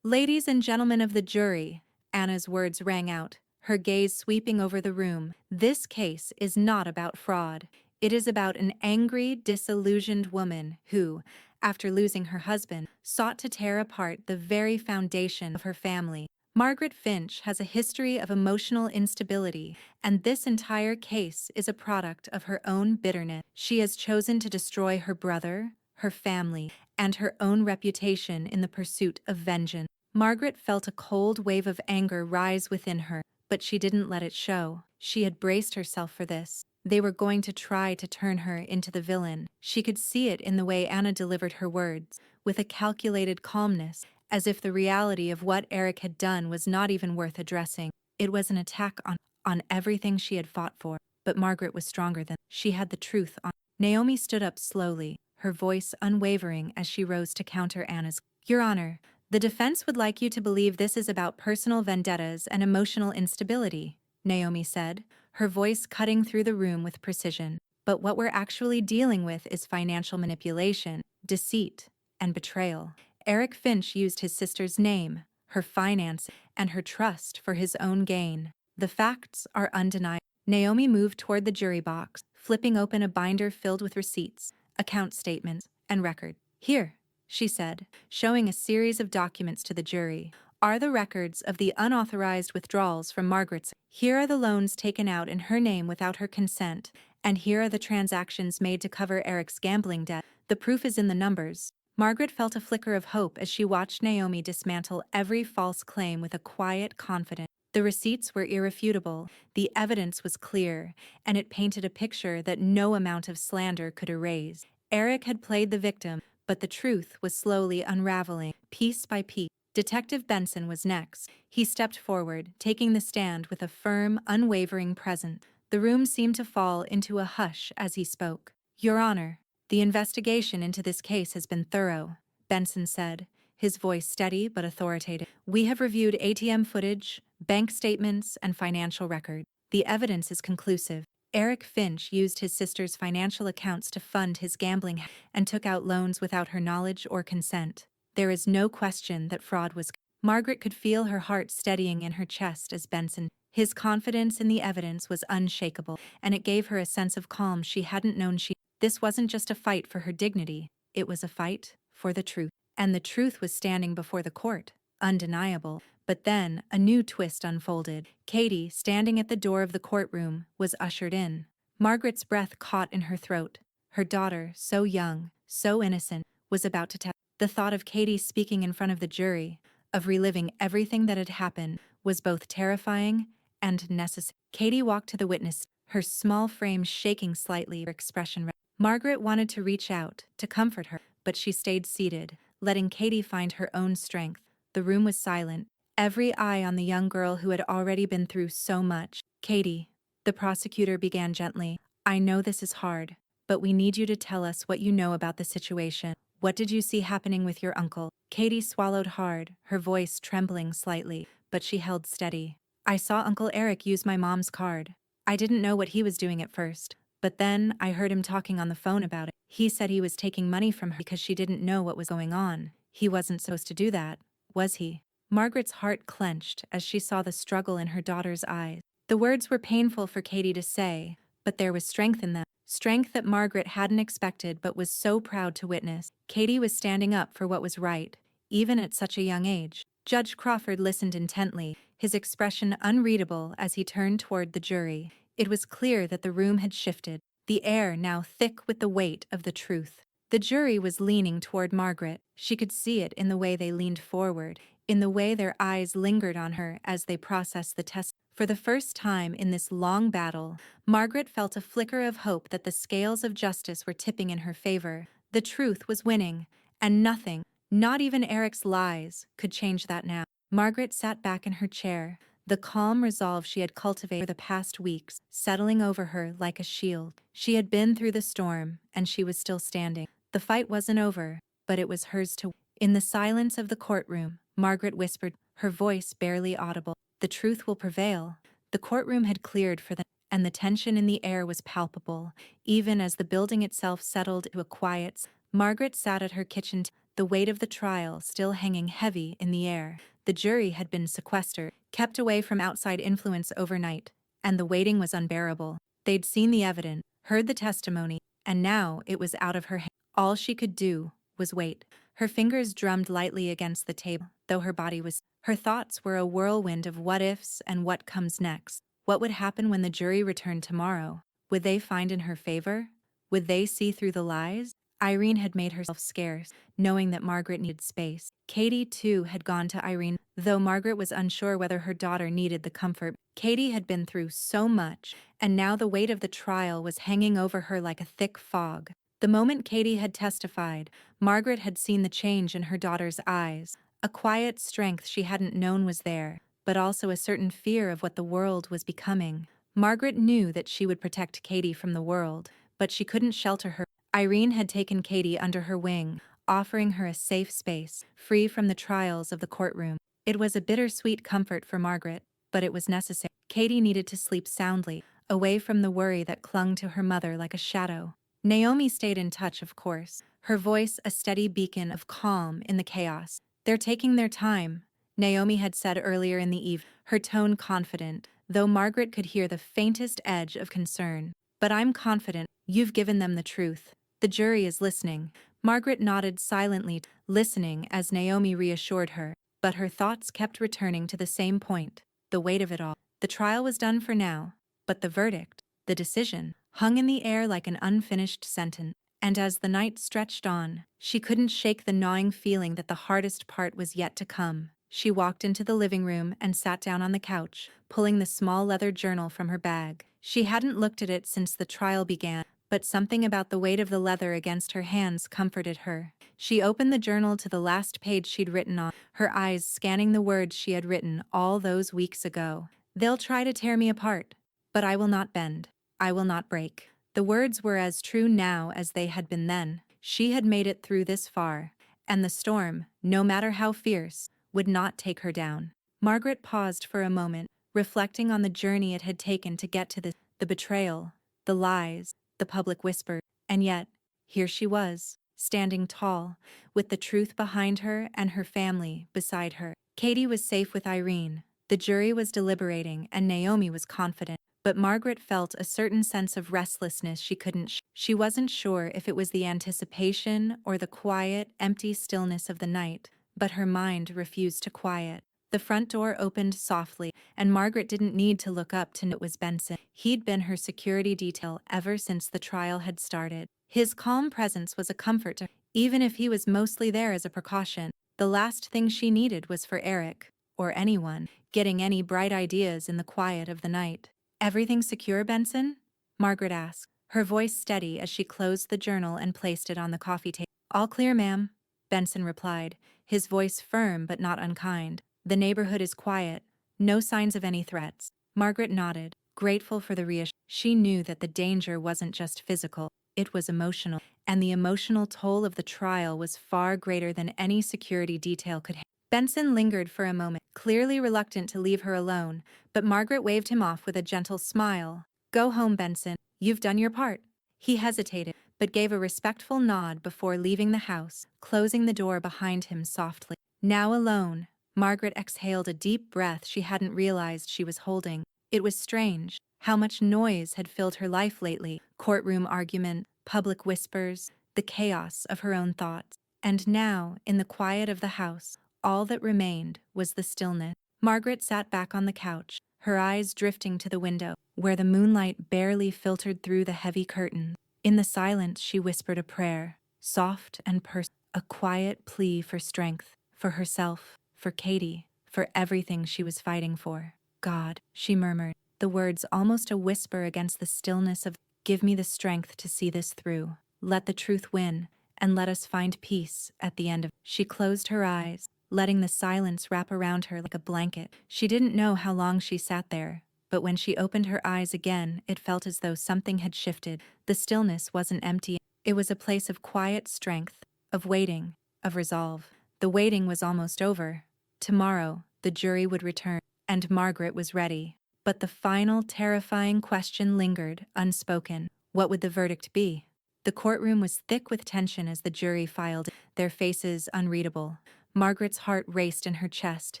Ladies and gentlemen of the jury, Anna's words rang out, her gaze sweeping over the room. This case is not about fraud. It is about an angry, disillusioned woman who, after losing her husband, sought to tear apart the very foundation of her family. Margaret Finch has a history of emotional instability, and this entire case is a product of her own bitterness. She has chosen to destroy her brother, her family, and her own reputation in the pursuit of vengeance. Margaret felt a cold wave of anger rise within her, but she didn't let it show. She had braced herself for this. They were going to try to turn her into the villain. She could see it in the way Anna delivered her words, with a calculated calmness, as if the reality of what Eric had done was not even worth addressing. It was an attack on everything she had fought for, but Margaret was stronger than. She had the truth on. Naomi stood up slowly, her voice unwavering as she rose to counter Anna's. Your Honor, the defense would like you to believe this is about personal vendettas and emotional instability, Naomi said, her voice cutting through the room with precision. But what we're actually dealing with is financial manipulation, deceit, and betrayal. Eric Finch used his sister's name, her finances, and her trust for his own gain. The facts are undeniable. Naomi moved toward the jury box, flipping open a binder filled with receipts, account statements, and records. Here, she said, showing a series of documents to the jury, are the records of the unauthorized withdrawals from Margaret's. Here are the loans taken out in her name without her consent, and here are the transactions made to cover Eric's gambling debt. The proof is in the numbers. Margaret felt a flicker of hope as she watched Naomi dismantle every false claim with a quiet confidence. The receipts were irrefutable, the evidence was clear, and it painted a picture that no amount of slander could erase. Eric had played the victim, but the truth was slowly unraveling, piece by piece. Detective Benson was next. He stepped forward, taking the stand with a firm, unwavering presence. The room seemed to fall into a hush as he spoke. Your Honor, the investigation into this case has been thorough, Benson said, his voice steady but authoritative. We have reviewed ATM footage, bank statements, and financial records. The evidence is conclusive. Eric Finch used his sister's financial accounts to fund his gambling and took out loans without her knowledge or consent. There is no question that fraud was. Margaret could feel her heart steadying in her chest as Benson. His confidence in the evidence was unshakable, and it gave her a sense of calm she hadn't known she. This wasn't just a fight for her dignity, it was a fight for the truth. And the truth was standing before the court, undeniable. But then, a new twist unfolded. Katie, standing at the door of the courtroom, was ushered in. Margaret's breath caught in her throat. Her daughter, so young, so innocent, was about to tell. The thought of Katie speaking in front of the jury, of reliving everything that had happened, was both terrifying and necessary. Katie walked to the witness, her small frame shaking slightly, her expression. Margaret wanted to reach out, to comfort her, but she stayed seated, letting Katie find her own strength. The room was silent, every eye on the young girl who had already been through so much. Katie, the prosecutor began gently, I know this is hard, but we need you to tell us what you know about the situation. What did you see happening with your uncle? Katie swallowed hard, her voice trembling slightly, but she held steady. I saw Uncle Eric use my mom's card. I didn't know what he was doing at first, but then I heard him talking on the phone about it. He said he was taking money from her because she didn't know what was going on. He wasn't supposed to do that, was he? Margaret's heart clenched as she saw the struggle in her daughter's eyes. The words were painful for Katie to say, but there was strength in them. Strength that Margaret hadn't expected but was so proud to witness. Katie was standing up for what was right, even at such a young age. Judge Crawford listened intently, his expression unreadable as he turned toward the jury. It was clear that the room had shifted, the air now thick with the weight of the truth. The jury was leaning toward Margaret. She could see it in the way they leaned forward, in the way their eyes lingered on her as they processed the test. For the first time in this long battle, Margaret felt a flicker of hope that the scales of justice were tipping in her favor. The truth was winning, and nothing, not even Eric's lies, could change that now. Margaret sat back in her chair, the calm resolve she had cultivated for the past weeks settling over her like a shield. She had been through the storm, and she was still standing. The fight wasn't over, but it was hers to win. In the silence of the courtroom, Margaret whispered, her voice barely audible, the truth will prevail. The courtroom had cleared for them, and the tension in the air was palpable. Even as the building itself settled into a quiet, Margaret sat at her kitchen table, the weight of the trial still hanging heavy in the air. The jury had been sequestered, kept away from outside influence overnight, and the waiting was unbearable. They'd seen the evidence, heard the testimony, and now it was out of her hands. All she could do was wait. Her fingers drummed lightly against the table, though her body was. Her thoughts were a whirlwind of what-ifs and what comes next. What would happen when the jury returned tomorrow? Would they find in her favor? Would they see through the lies? Irene had made herself scarce, knowing that Margaret needed space. Katie, too, had gone to Irene, though Margaret was unsure whether her daughter needed the comfort. Katie had been through so much, and now the weight of the trial was hanging over her like a thick fog. The moment Katie had testified, Margaret had seen the change in her daughter's eyes. A quiet strength she hadn't known was there, but also a certain fear of what the world was becoming. Margaret knew that she would protect Katie from the world, but she couldn't shelter her. Irene had taken Katie under her wing, offering her a safe space, free from the trials of the courtroom. It was a bittersweet comfort for Margaret, but it was necessary. Katie needed to sleep soundly, away from the worry that clung to her mother like a shadow. Naomi stayed in touch, of course, her voice a steady beacon of calm in the chaos. They're taking their time, Naomi had said earlier in the evening, her tone confident, though Margaret could hear the faintest edge of concern. But I'm confident you've given them the truth. The jury is listening. Margaret nodded silently, listening as Naomi reassured her, but her thoughts kept returning to the same point, the weight of it all. The trial was done for now, but the verdict, the decision, hung in the air like an unfinished sentence. And as the night stretched on, she couldn't shake the gnawing feeling that the hardest part was yet to come. She walked into the living room and sat down on the couch, pulling the small leather journal from her bag. She hadn't looked at it since the trial began, but something about the weight of the leather against her hands comforted her. She opened the journal to the last page she'd written on, her eyes scanning the words she had written all those weeks ago. They'll try to tear me apart, but I will not bend. I will not break. The words were as true now as they had been then. She had made it through this far, and the storm, no matter how fierce, would not take her down. Margaret paused for a moment, reflecting on the journey it had taken to get to the betrayal, the lies, the public whisper, and yet, here she was, standing tall, with the truth behind her and her family beside her. Katie was safe with Irene, the jury was deliberating, and Naomi was confident. But Margaret felt a certain sense of restlessness she couldn't She wasn't sure if it was the anticipation or the quiet, empty stillness of the night, but her mind refused to quiet. The front door opened softly, and Margaret didn't need to look up to know it was Benson. He'd been her security detail ever since the trial had started. His calm presence was a comfort to her, even if he was mostly there as a precaution. The last thing she needed was for Eric, or anyone, getting any bright ideas in the quiet of the night. "Everything secure, Benson?" Margaret asked, her voice steady as she closed the journal and placed it on the coffee table. "All clear, ma'am," Benson replied, his voice firm but not unkind. "The neighborhood is quiet. No signs of any threats." Margaret nodded, grateful for the reassurance. She knew that the danger wasn't just physical, it was emotional, and the emotional toll of the trial was far greater than any security detail could handle. Benson lingered for a moment, clearly reluctant to leave her alone, but Margaret waved him off with a gentle smile. "Go home, Benson. You've done your part." He hesitated, but gave a respectful nod before leaving the house, closing the door behind him softly. Now alone, Margaret exhaled a deep breath she hadn't realized she was holding. It was strange how much noise had filled her life lately: courtroom argument, public whispers, the chaos of her own thoughts. And now, in the quiet of the house, all that remained was the stillness. Margaret sat back on the couch, her eyes drifting to the window, where the moonlight barely filtered through the heavy curtains. In the silence, she whispered a prayer, soft and personal, a quiet plea for strength, for herself, for Katie, for everything she was fighting for. "God," she murmured, the words almost a whisper against the stillness of, "Give me the strength to see this through. Let the truth win, and let us find peace at the end of." She closed her eyes, letting the silence wrap around her like a blanket. She didn't know how long she sat there, but when she opened her eyes again, it felt as though something had shifted. The stillness wasn't empty. It was a place of quiet strength, of waiting, of resolve. The waiting was almost over. Tomorrow, the jury would return, and Margaret was ready. But the final terrifying question lingered, unspoken. What would the verdict be? The courtroom was thick with tension as the jury filed, their faces unreadable. Margaret's heart raced in her chest,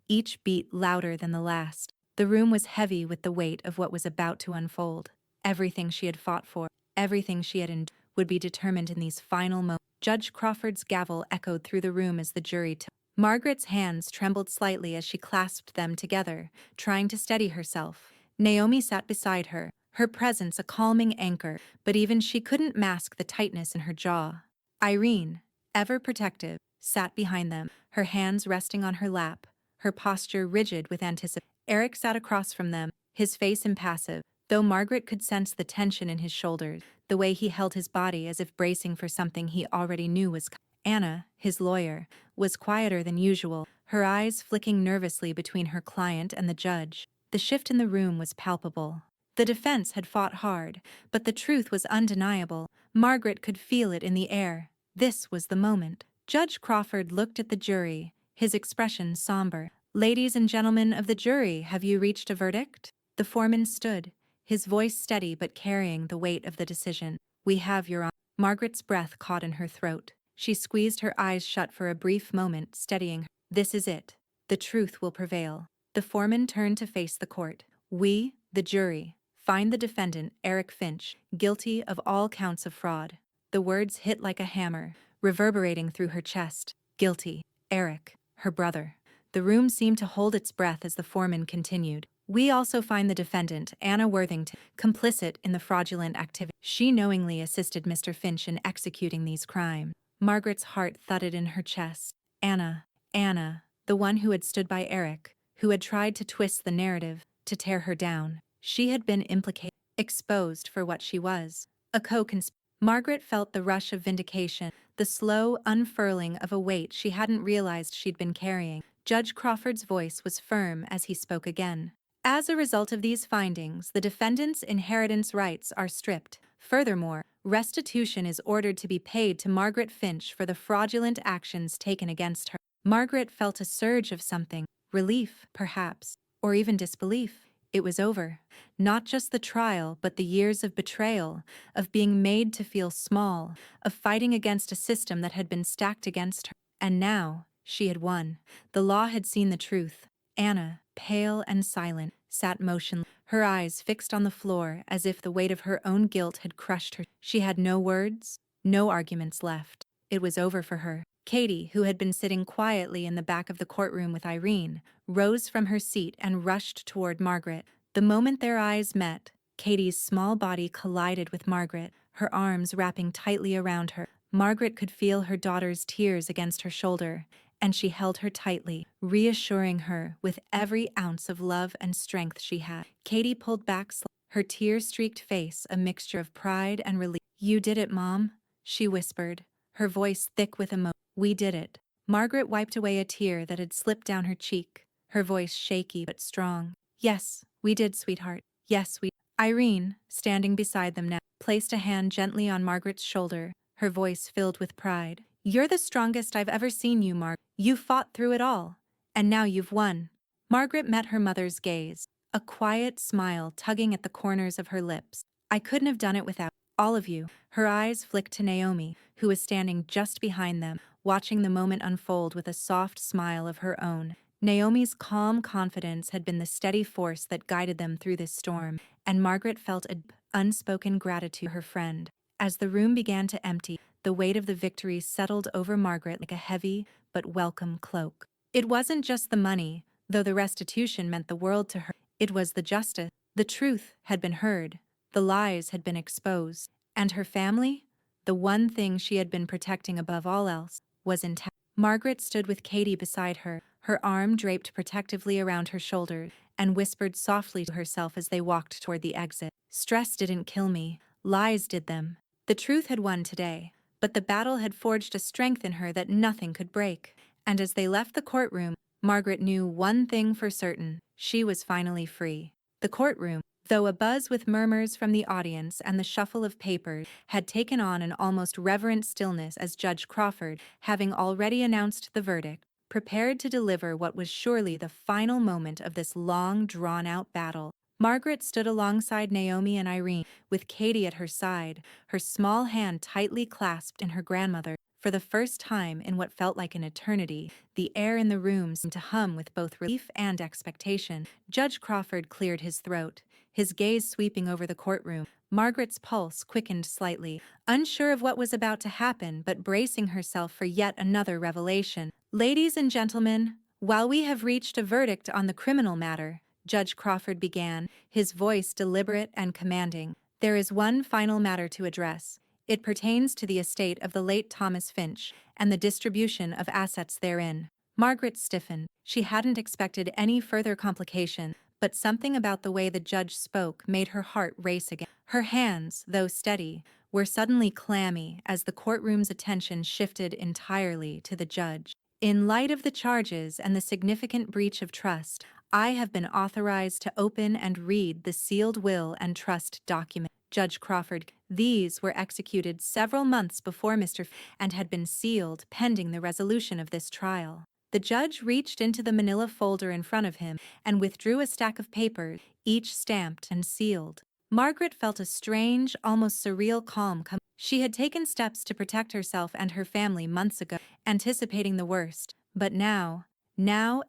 each beat louder than the last. The room was heavy with the weight of what was about to unfold. Everything she had fought for, everything she had endured, would be determined in these final moments. Judge Crawford's gavel echoed through the room as the jury took. Margaret's hands trembled slightly as she clasped them together, trying to steady herself. Naomi sat beside her, her presence a calming anchor, but even she couldn't mask the tightness in her jaw. Irene, ever protective, sat behind them, her hands resting on her lap, her posture rigid with anticipation. Eric sat across from them, his face impassive, though Margaret could sense the tension in his shoulders, the way he held his body as if bracing for something he already knew was coming. Anna, his lawyer, was quieter than usual, her eyes flicking nervously between her client and the judge. The shift in the room was palpable. The defense had fought hard, but the truth was undeniable. Margaret could feel it in the air. This was the moment. Judge Crawford looked at the jury, his expression somber. "Ladies and gentlemen of the jury, have you reached a verdict?" The foreman stood, his voice steady but carrying the weight of the decision. "We have, Your Honor." Margaret's breath caught in her throat. She squeezed her eyes shut for a brief moment, steadying her. "This is it. The truth will prevail." The foreman turned to face the court. "We, the jury, Find the defendant, Eric Finch, guilty of all counts of fraud. The words hit like a hammer, reverberating through her chest. Guilty. Eric, her brother. The room seemed to hold its breath as the foreman continued. We also find the defendant, Anna Worthington, complicit in the fraudulent activity. She knowingly assisted Mr. Finch in executing these crimes. Margaret's heart thudded in her chest. Anna, the one who had stood by Eric, who had tried to twist the narrative, to tear her down. She had been implicated, exposed for what she was. A co-conspirator. Margaret felt the rush of vindication, the slow unfurling of a weight she hadn't realized she'd been carrying. Judge Crawford's voice was firm as he spoke again. As a result of these findings, the defendant's inheritance rights are stripped. Furthermore, restitution is ordered to be paid to Margaret Finch for the fraudulent actions taken against her. Margaret felt a surge of something, relief, perhaps, or even disbelief. It was over. Not just the trial, but the years of betrayal, of being made to feel small, of fighting against a system that had been stacked against her. And now, she had won. The law had seen the truth. Anna, pale and silent, sat motionless, her eyes fixed on the floor as if the weight of her own guilt had crushed her. She had no words, no arguments left. It was over for her. Katie, who had been sitting quietly in the back of the courtroom with Irene, rose from her seat and rushed toward Margaret. The moment their eyes met, Katie's small body collided with Margaret, her arms wrapping tightly around her. Margaret could feel her daughter's tears against her shoulder, and she held her tightly, reassuring her with every ounce of love and strength she had. Katie pulled back, her tear-streaked face a mixture of pride and relief. "You did it, Mom," she whispered, her voice thick with emotion. "We did it." Margaret wiped away a tear that had slipped down her cheek, her voice shaky but strong. "Yes, we did, sweetheart. Yes, we." Irene, standing beside them now, placed a hand gently on Margaret's shoulder, her voice filled with pride. "You're the strongest I've ever seen you, Margaret. You fought through it all. And now you've won." Margaret met her mother's gaze, a quiet smile tugging at the corners of her lips. "I couldn't have done it without all of you." Her eyes flicked to Naomi, who was standing just behind them, watching the moment unfold with a soft smile of her own. Naomi's calm confidence had been the steady force that guided them through this storm, and Margaret felt an unspoken gratitude to her friend. As the room began to empty, the weight of the victory settled over Margaret like a heavy but welcome cloak. It wasn't just the money, though the restitution meant the world to her. It was the justice. The truth had been heard, the lies had been exposed, and her family, the one thing she had been protecting above all else, was intact. Margaret stood with Katie beside her, her arm draped protectively around her shoulder, and whispered softly to herself as they walked toward the exit. "Stress didn't kill me, lies did them." The truth had won today, but the battle had forged a strength in her that nothing could break. And as they left the courtroom, Margaret knew one thing for certain: she was finally free. The courtroom, though abuzz with murmurs from the audience and the shuffle of papers, had taken on an almost reverent stillness as Judge Crawford, having already announced the verdict, prepared to deliver what was surely the final moment of this long, drawn-out battle. Margaret stood alongside Naomi and Irene, with Katie at her side, her small hand tightly clasped in her grandmother. For the first time in what felt like an eternity, the air in the room seemed to hum with both relief and expectation. Judge Crawford cleared his throat, his gaze sweeping over the courtroom. Margaret's pulse quickened slightly, unsure of what was about to happen but bracing herself for yet another revelation. "Ladies and gentlemen, while we have reached a verdict on the criminal matter," Judge Crawford began, his voice deliberate and commanding, "there is one final matter to address. It pertains to the estate of the late Thomas Finch and the distribution of assets therein." Margaret stiffened. She hadn't expected any further complication, but something about the way the judge spoke made her heart race again. Her hands, though steady, were suddenly clammy as the courtroom's attention shifted entirely to the judge. "In light of the charges and the significant breach of trust, I have been authorized to open and read the sealed will and trust document." Judge Crawford, "These were executed several months before Mr. and had been sealed pending the resolution of this trial." The judge reached into the manila folder in front of him and withdrew a stack of papers, each stamped and sealed. Margaret felt a strange, almost surreal calm come. She had taken steps to protect herself and her family months ago, anticipating the worst, but now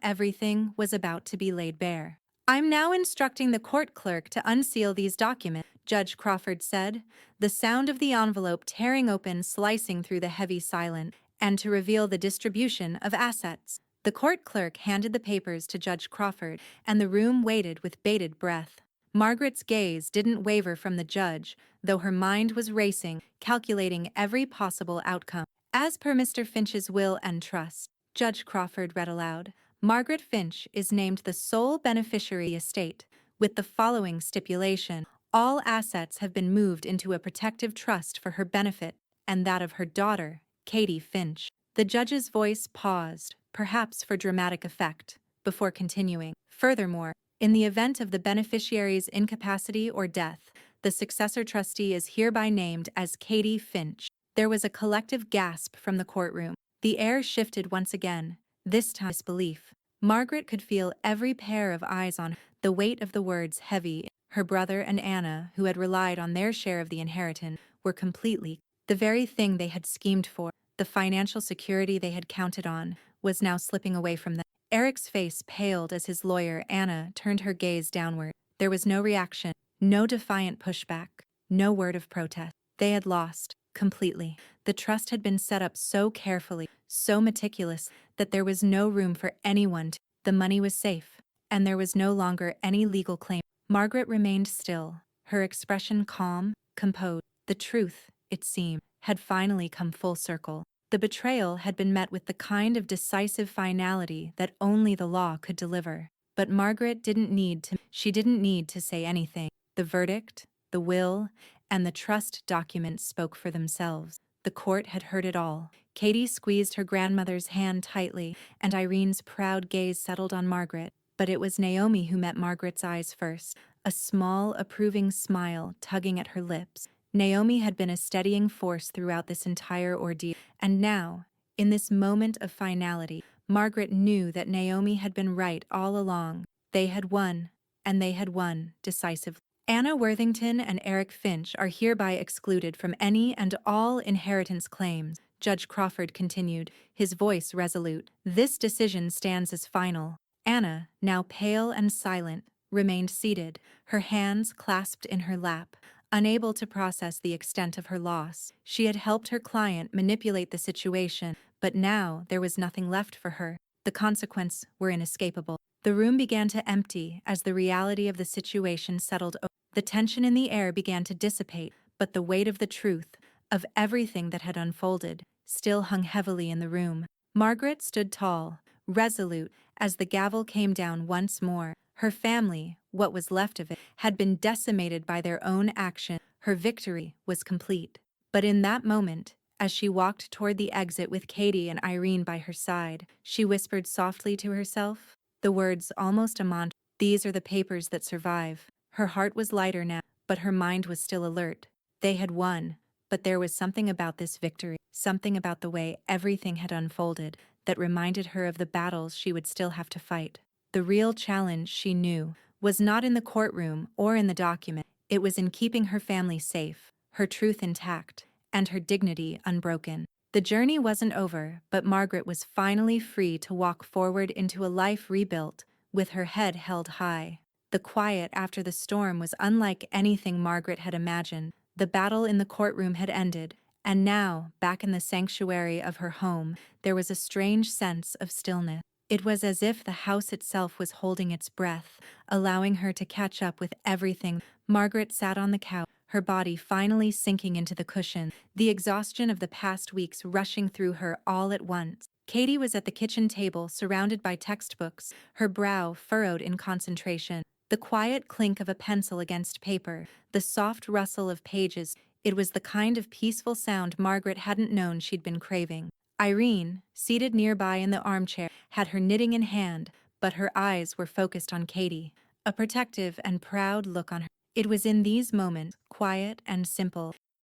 everything was about to be laid bare. I'm now instructing the court clerk to unseal these documents, Judge Crawford said, the sound of the envelope tearing open slicing through the heavy silence, and to reveal the distribution of assets. The court clerk handed the papers to Judge Crawford, and the room waited with bated breath. Margaret's gaze didn't waver from the judge, though her mind was racing, calculating every possible outcome. As per Mr. Finch's will and trust, Judge Crawford read aloud, Margaret Finch is named the sole beneficiary of the estate, with the following stipulation. All assets have been moved into a protective trust for her benefit and that of her daughter, Katie Finch. The judge's voice paused, perhaps for dramatic effect, before continuing. Furthermore, in the event of the beneficiary's incapacity or death, the successor trustee is hereby named as Katie Finch. There was a collective gasp from the courtroom. The air shifted once again, this time disbelief. Margaret could feel every pair of eyes on her, the weight of the words heavy. Her brother and Anna, who had relied on their share of the inheritance, were completely the very thing they had schemed for. The financial security they had counted on was now slipping away from them. Eric's face paled as his lawyer, Anna, turned her gaze downward. There was no reaction, no defiant pushback, no word of protest. They had lost, completely. The trust had been set up so carefully, so meticulous, that there was no room for anyone to. The money was safe, and there was no longer any legal claim. Margaret remained still, her expression calm, composed. The truth, it seemed, had finally come full circle. The betrayal had been met with the kind of decisive finality that only the law could deliver. But Margaret didn't need to. She didn't need to say anything. The verdict, the will, and the trust documents spoke for themselves. The court had heard it all. Katie squeezed her grandmother's hand tightly, and Irene's proud gaze settled on Margaret. But it was Naomi who met Margaret's eyes first, a small, approving smile tugging at her lips. Naomi had been a steadying force throughout this entire ordeal, and now, in this moment of finality, Margaret knew that Naomi had been right all along. They had won, and they had won decisively. Anna Worthington and Eric Finch are hereby excluded from any and all inheritance claims, Judge Crawford continued, his voice resolute. This decision stands as final. Anna, now pale and silent, remained seated, her hands clasped in her lap. Unable to process the extent of her loss, she had helped her client manipulate the situation, but now there was nothing left for her. The consequences were inescapable. The room began to empty as the reality of the situation settled over. The tension in the air began to dissipate, but the weight of the truth, of everything that had unfolded, still hung heavily in the room. Margaret stood tall, resolute, as the gavel came down once more. Her family, what was left of it, had been decimated by their own action. Her victory was complete. But in that moment, as she walked toward the exit with Katie and Irene by her side, she whispered softly to herself, the words almost a mantra, "These are the papers that survive." Her heart was lighter now, but her mind was still alert. They had won, but there was something about this victory, something about the way everything had unfolded, that reminded her of the battles she would still have to fight. The real challenge, she knew, was not in the courtroom or in the document. It was in keeping her family safe, her truth intact, and her dignity unbroken. The journey wasn't over, but Margaret was finally free to walk forward into a life rebuilt, with her head held high. The quiet after the storm was unlike anything Margaret had imagined. The battle in the courtroom had ended, and now, back in the sanctuary of her home, there was a strange sense of stillness. It was as if the house itself was holding its breath, allowing her to catch up with everything. Margaret sat on the couch, her body finally sinking into the cushion, the exhaustion of the past weeks rushing through her all at once. Katie was at the kitchen table, surrounded by textbooks, her brow furrowed in concentration. The quiet clink of a pencil against paper, the soft rustle of pages, it was the kind of peaceful sound Margaret hadn't known she'd been craving. Irene, seated nearby in the armchair, had her knitting in hand, but her eyes were focused on Katie, a protective and proud look on her. It was in these moments, quiet and simple,